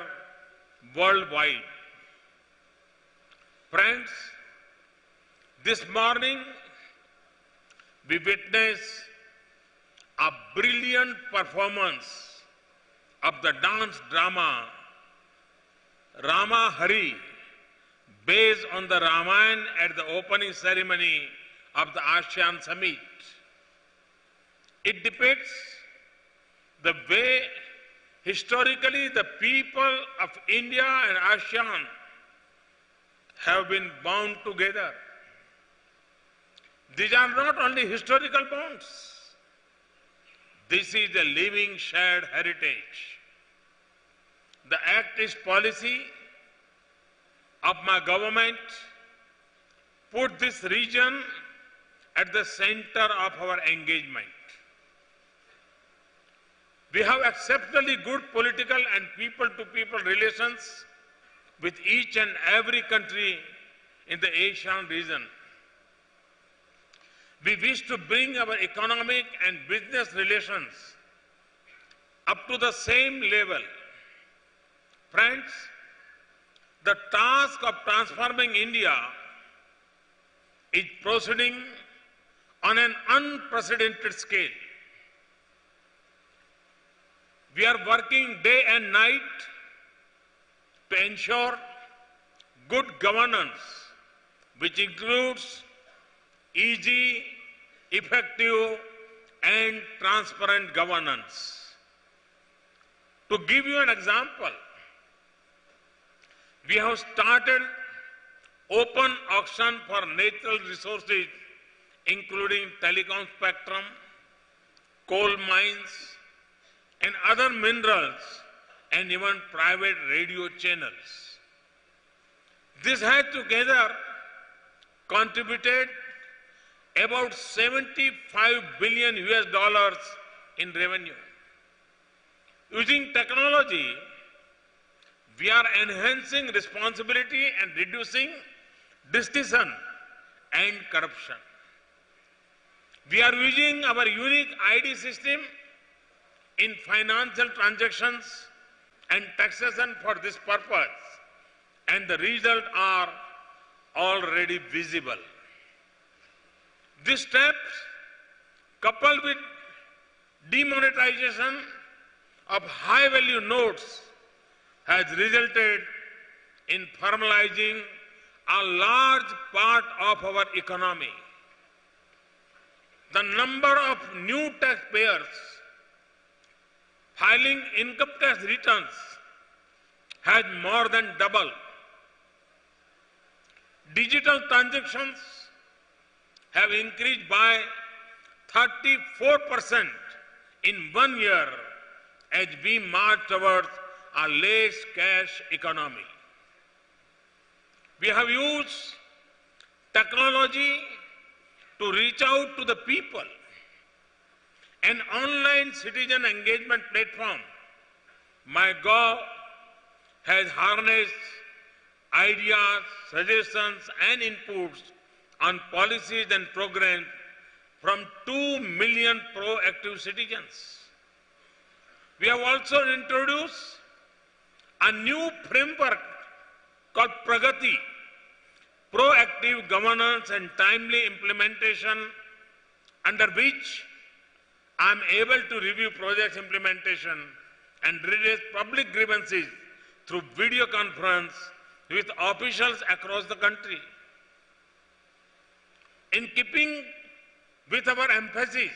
worldwide. Friends, this morning we witnessed a brilliant performance of the dance drama Rama Hari, based on the Ramayana at the opening ceremony of the ASEAN Summit. It depicts the way historically the people of India and ASEAN have been bound together. These are not only historical bonds. This is a living shared heritage. The Act East policy of my government put this region at the center of our engagement. We have exceptionally good political and people-to-people relations with each and every country in the Asian region. We wish to bring our economic and business relations up to the same level. Friends, the task of transforming India is proceeding on an unprecedented scale. We are working day and night to ensure good governance, which includes easy, effective, and transparent governance. To give you an example, we have started open auction for natural resources, including telecom spectrum, coal mines, and other minerals, and even private radio channels. This has together contributed about $75 billion in revenue. Using technology, we are enhancing responsibility and reducing distinction and corruption. We are using our unique ID system in financial transactions and taxation for this purpose, and the results are already visible. These steps, coupled with demonetization of high-value notes, has resulted in formalizing a large part of our economy. The number of new taxpayers filing income tax returns has more than doubled. Digital transactions have increased by 34% in 1 year as we march towards a less cash economy. We have used technology to reach out to the people. An online citizen engagement platform, MyGov, has harnessed ideas, suggestions, and inputs on policies and programs from 2 million proactive citizens. We have also introduced a new framework called Pragati, proactive governance and timely implementation, under which I am able to review project implementation and redress public grievances through video conference with officials across the country. In keeping with our emphasis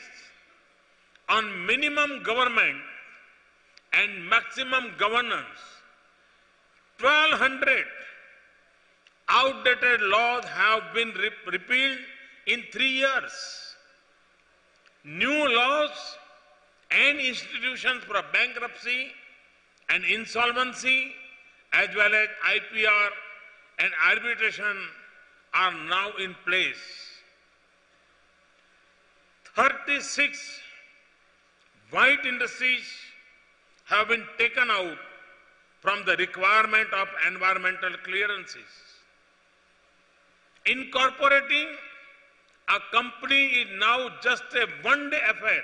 on minimum government and maximum governance, 1,200 outdated laws have been repealed in 3 years. New laws and institutions for bankruptcy and insolvency, as well as IPR and arbitration, are now in place. 36 white industries have been taken out from the requirement of environmental clearances. Incorporating a company is now just a one-day affair.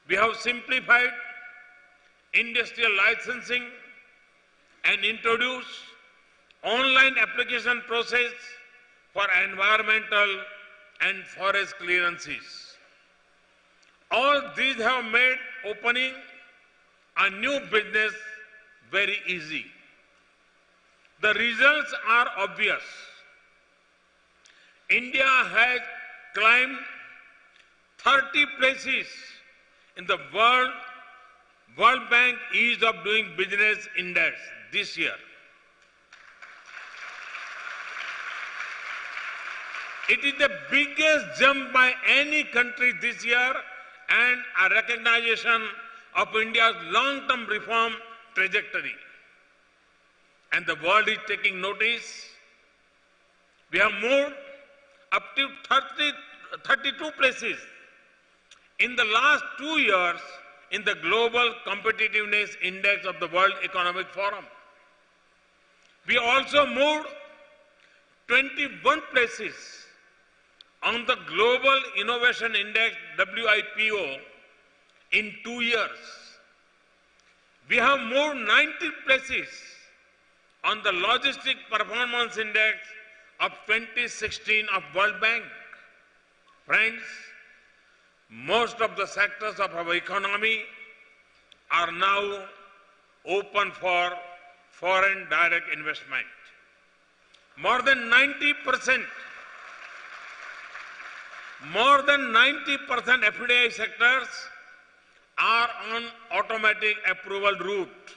We have simplified industrial licensing and introduced online application process for environmental and forest clearances. All these have made opening a new business very easy. The results are obvious. India has climbed 30 places in the World Bank Ease of Doing Business Index this year. It is the biggest jump by any country this year and a recognition of India's long-term reform trajectory. And the world is taking notice. We have moved up to 32 places in the last 2 years in the Global Competitiveness Index of the World Economic Forum. We also moved 21 places on the Global Innovation Index, WIPO, in 2 years. We have moved 90 places on the Logistic Performance Index of 2016 of World Bank. Friends, most of the sectors of our economy are now open for foreign direct investment. More than 90% FDI sectors are on automatic approval route.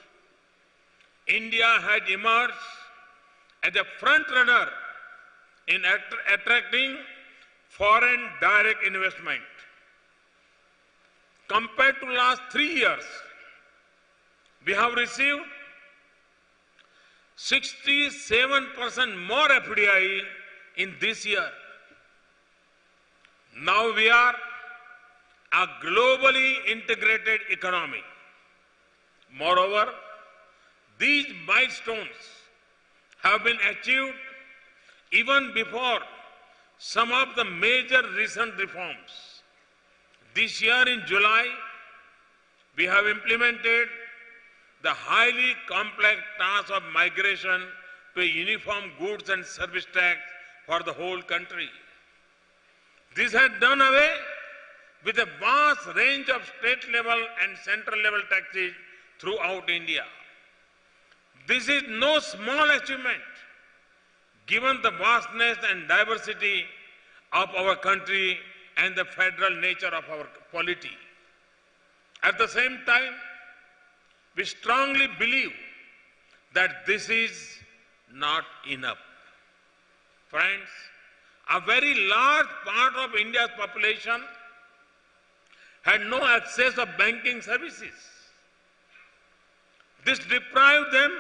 India has emerged as a front runner in attracting foreign direct investment. Compared to last 3 years, we have received 67% more FDI in this year. Now we are a globally integrated economy. Moreover, these milestones have been achieved even before some of the major recent reforms. This year in July, we have implemented the highly complex task of migration to a uniform goods and service tax for the whole country. This has done away with a vast range of state level and central level taxes throughout India. This is no small achievement given the vastness and diversity of our country and the federal nature of our polity. At the same time, we strongly believe that this is not enough. Friends, a very large part of India's population had no access of banking services. This deprived them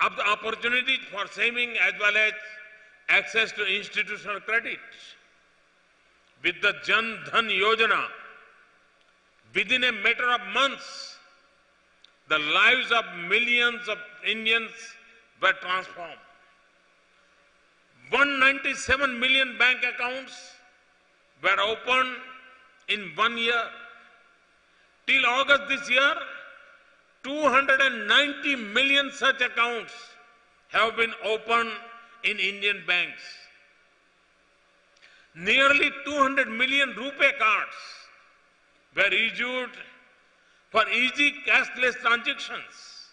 of the opportunity for saving as well as access to institutional credit. With the Jan Dhan Yojana, within a matter of months, the lives of millions of Indians were transformed. 197 million bank accounts were opened in 1 year. Till August this year, 290 million such accounts have been opened in Indian banks. Nearly 200 million RuPay cards were issued for easy cashless transactions.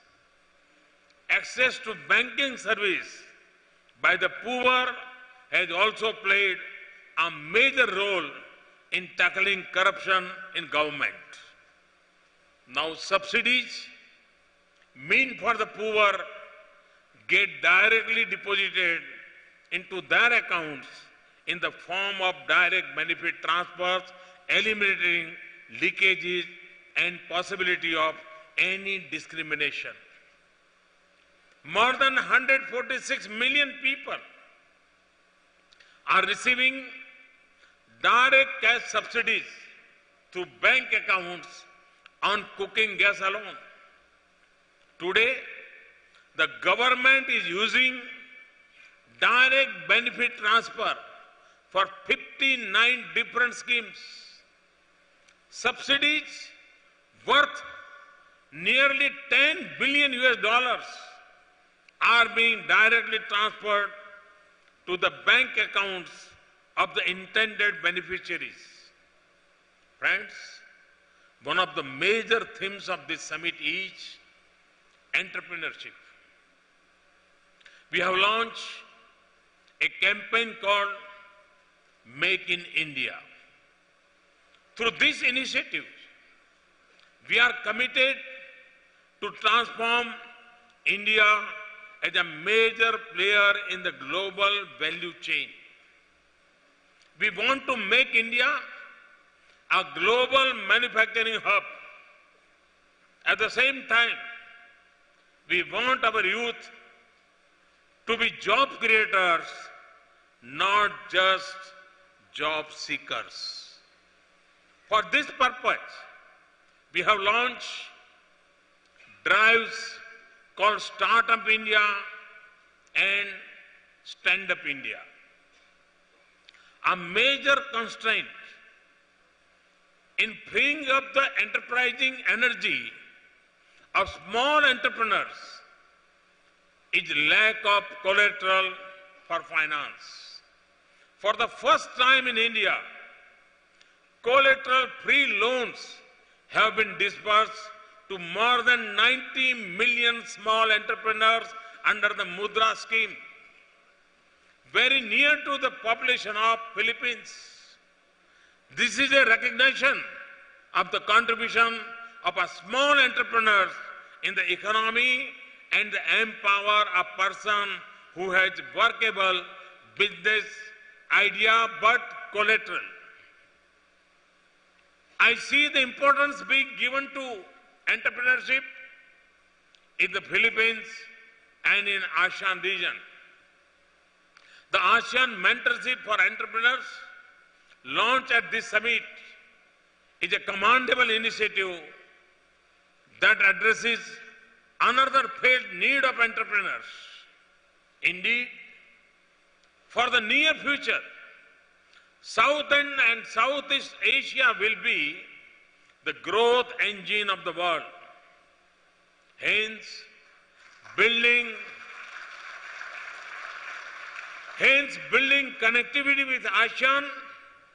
Access to banking service by the poor has also played a major role in tackling corruption in government. Now subsidies meant for the poor get directly deposited into their accounts in the form of direct benefit transfers, eliminating leakages and possibility of any discrimination. More than 146 million people are receiving direct cash subsidies through bank accounts on cooking gas alone. Today, the government is using direct benefit transfer for 59 different schemes. Subsidies worth nearly 10 billion US dollars are being directly transferred to the bank accounts of the intended beneficiaries. Friends, one of the major themes of this summit is entrepreneurship. We have launched a campaign called Make in India. Through this initiative, we are committed to transform India as a major player in the global value chain. We want to make India a global manufacturing hub. At the same time, we want our youth to be job creators, not just job seekers. For this purpose, we have launched drives called Startup India and Stand Up India. A major constraint in freeing up the enterprising energy of small entrepreneurs is lack of collateral for finance. For the first time in India, collateral-free loans have been disbursed to more than 90 million small entrepreneurs under the Mudra scheme, very near to the population of Philippines. This is a recognition of the contribution of a small entrepreneurs in the economy and empower a person who has workable business idea but collateral. I see the importance being given to entrepreneurship in the Philippines and in ASEAN region. The ASEAN Mentorship for Entrepreneurs launched at this summit is a commendable initiative that addresses another felt need of entrepreneurs. Indeed, for the near future, Southern and Southeast Asia will be the growth engine of the world. Hence, building connectivity with ASEAN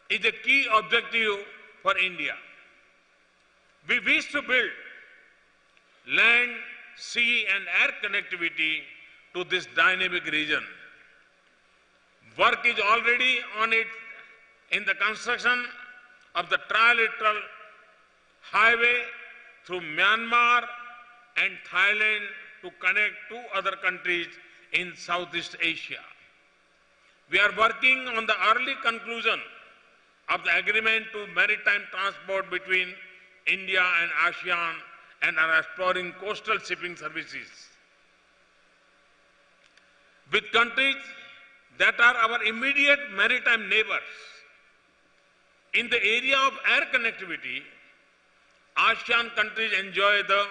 is a key objective for India. We wish to build land, sea and air connectivity to this dynamic region. Work is already on it in the construction of the trilateral highway through Myanmar and Thailand to connect two other countries in Southeast Asia. We are working on the early conclusion of the agreement to maritime transport between India and ASEAN and are exploring coastal shipping services. With countries that are our immediate maritime neighbors, in the area of air connectivity, ASEAN countries enjoy the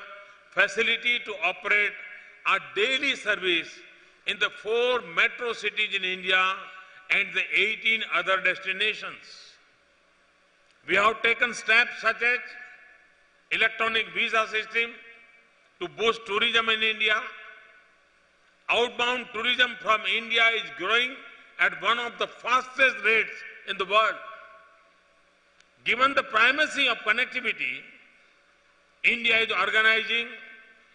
facility to operate a daily service in the 4 metro cities in India and the 18 other destinations. We have taken steps such as electronic visa system to boost tourism in India. Outbound tourism from India is growing at one of the fastest rates in the world. Given the primacy of connectivity, India is organizing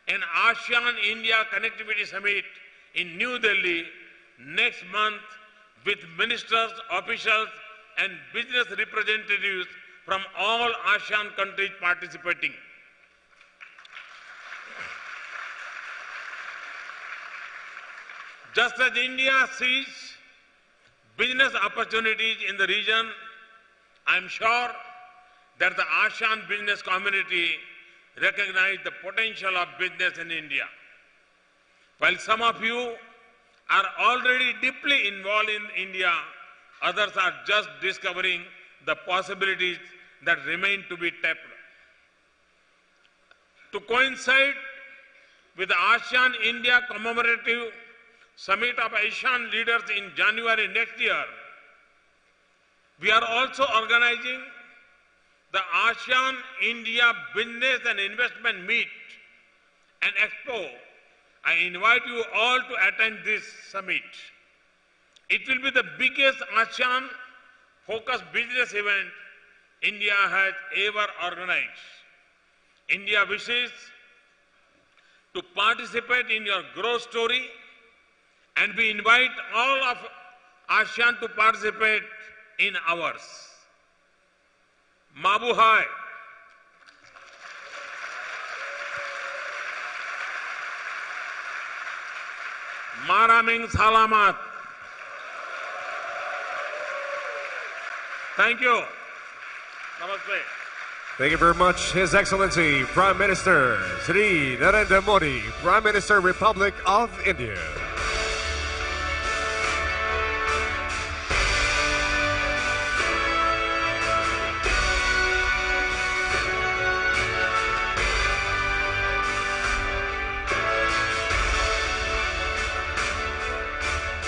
an ASEAN-India Connectivity Summit in New Delhi next month with ministers, officials and business representatives from all ASEAN countries participating. Just as India sees business opportunities in the region, I am sure that the ASEAN business community recognize the potential of business in India. While some of you are already deeply involved in India, others are just discovering the possibilities that remain to be tapped. To coincide with the ASEAN-India Commemorative Summit of Asian Leaders in January next year. We are also organizing the ASEAN-India Business and Investment Meet and Expo. I invite you all to attend this summit. It will be the biggest ASEAN-focused business event India has ever organized. India wishes to participate in your growth story, and we invite all of ASEAN to participate in ours. Mabuhay. Maraming salamat. Thank you. Namaste. Thank you very much, His Excellency Prime Minister Shri Narendra Modi, Prime Minister, Republic of India.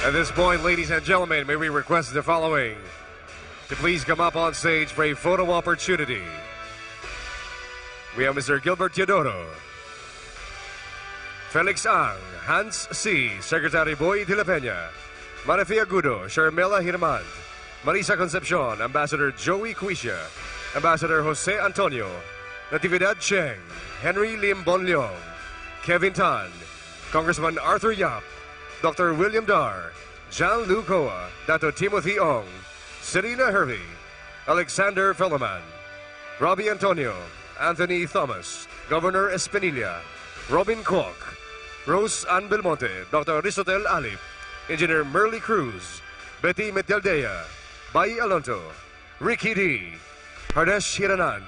At this point, ladies and gentlemen, may we request the following to please come up on stage for a photo opportunity. We have Mr. Gilbert Teodoro, Felix Ang, Hans C., Secretary Boy de la Peña, Marifia Agudo, Sharmela Hirmand, Marisa Concepcion, Ambassador Joey Quisha, Ambassador Jose Antonio, Natividad Cheng, Henry Lim Bonleong, Kevin Tan, Congressman Arthur Yap, Dr. William Dar, Jean Lu Coa, Dato Timothy Ong, Serena Hervey, Alexander Fellerman, Robbie Antonio, Anthony Thomas, Governor Espinilla, Robin Kwok, Rose Ann Belmonte, Dr. Aristotel Alip, Engineer Merly Cruz, Betty Meteldea, Bai Alonto, Ricky D, Hardesh Hiranand,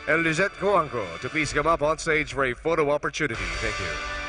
and Lizette Coanco to please come up on stage for a photo opportunity. Thank you.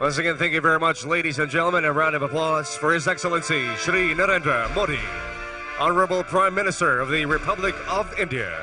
Once again, thank you very much, ladies and gentlemen. A round of applause for His Excellency Shri Narendra Modi, Honorable Prime Minister of the Republic of India.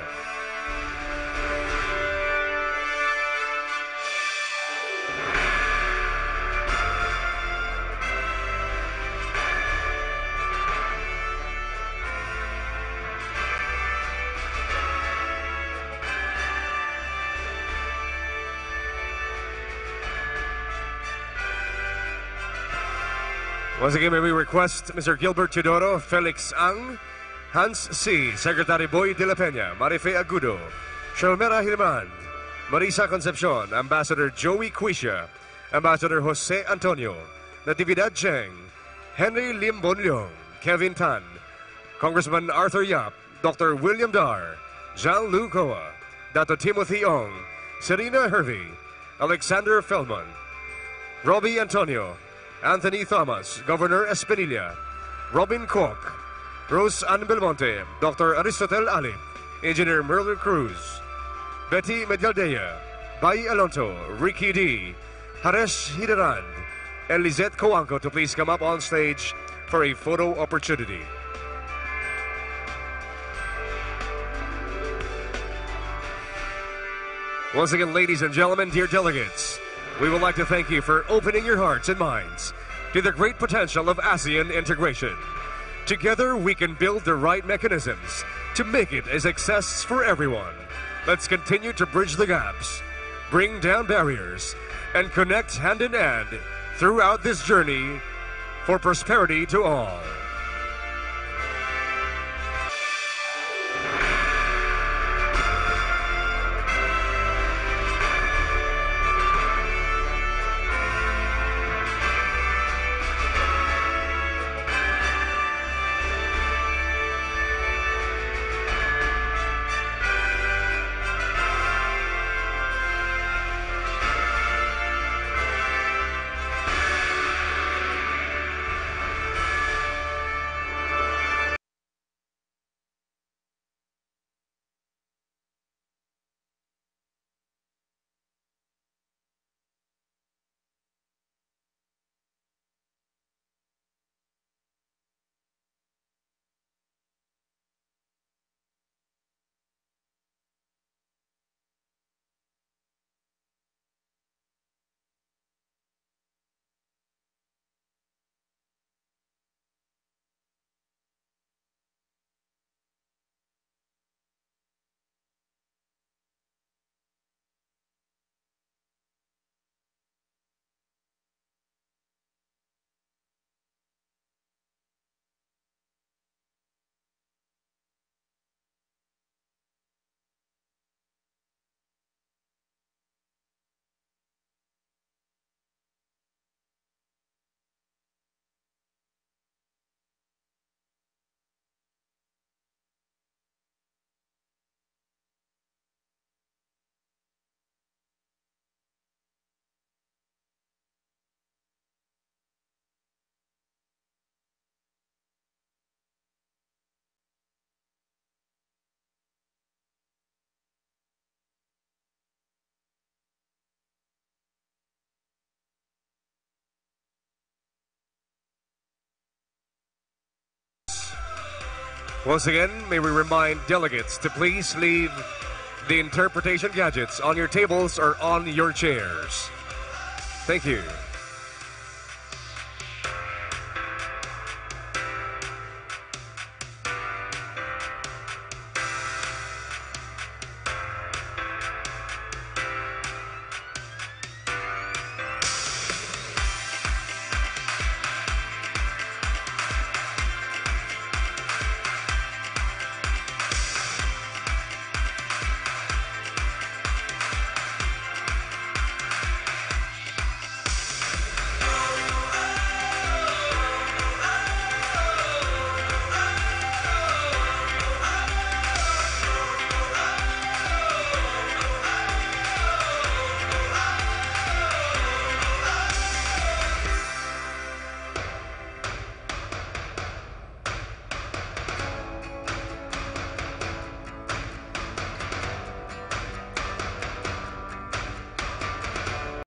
Once again, may we request Mr. Gilbert Teodoro, Felix Ang, Hans C., Secretary Boy de la Peña, Marife Agudo, Shalmera Hirmand, Marisa Concepcion, Ambassador Joey Quisha, Ambassador Jose Antonio, Natividad Cheng, Henry Lim Bonleong, Kevin Tan, Congressman Arthur Yap, Dr. William Dar, Jean Lu Coa, Dato Timothy Ong, Serena Hervey, Alexander Feldman, Robbie Antonio, Anthony Thomas, Governor Espinilla, Robin Kwok, Rose Ann Belmonte, Dr. Aristotel Alip, Engineer Merle Cruz, Betty Medialdea, Bai Alonto, Ricky D, Haresh Hiderand, and Lizette Coanco to please come up on stage for a photo opportunity. Once again, ladies and gentlemen, dear delegates, we would like to thank you for opening your hearts and minds to the great potential of ASEAN integration. Together, we can build the right mechanisms to make it a success for everyone. Let's continue to bridge the gaps, bring down barriers, and connect hand in hand throughout this journey for prosperity to all. Once again, may we remind delegates to please leave the interpretation gadgets on your tables or on your chairs. Thank you.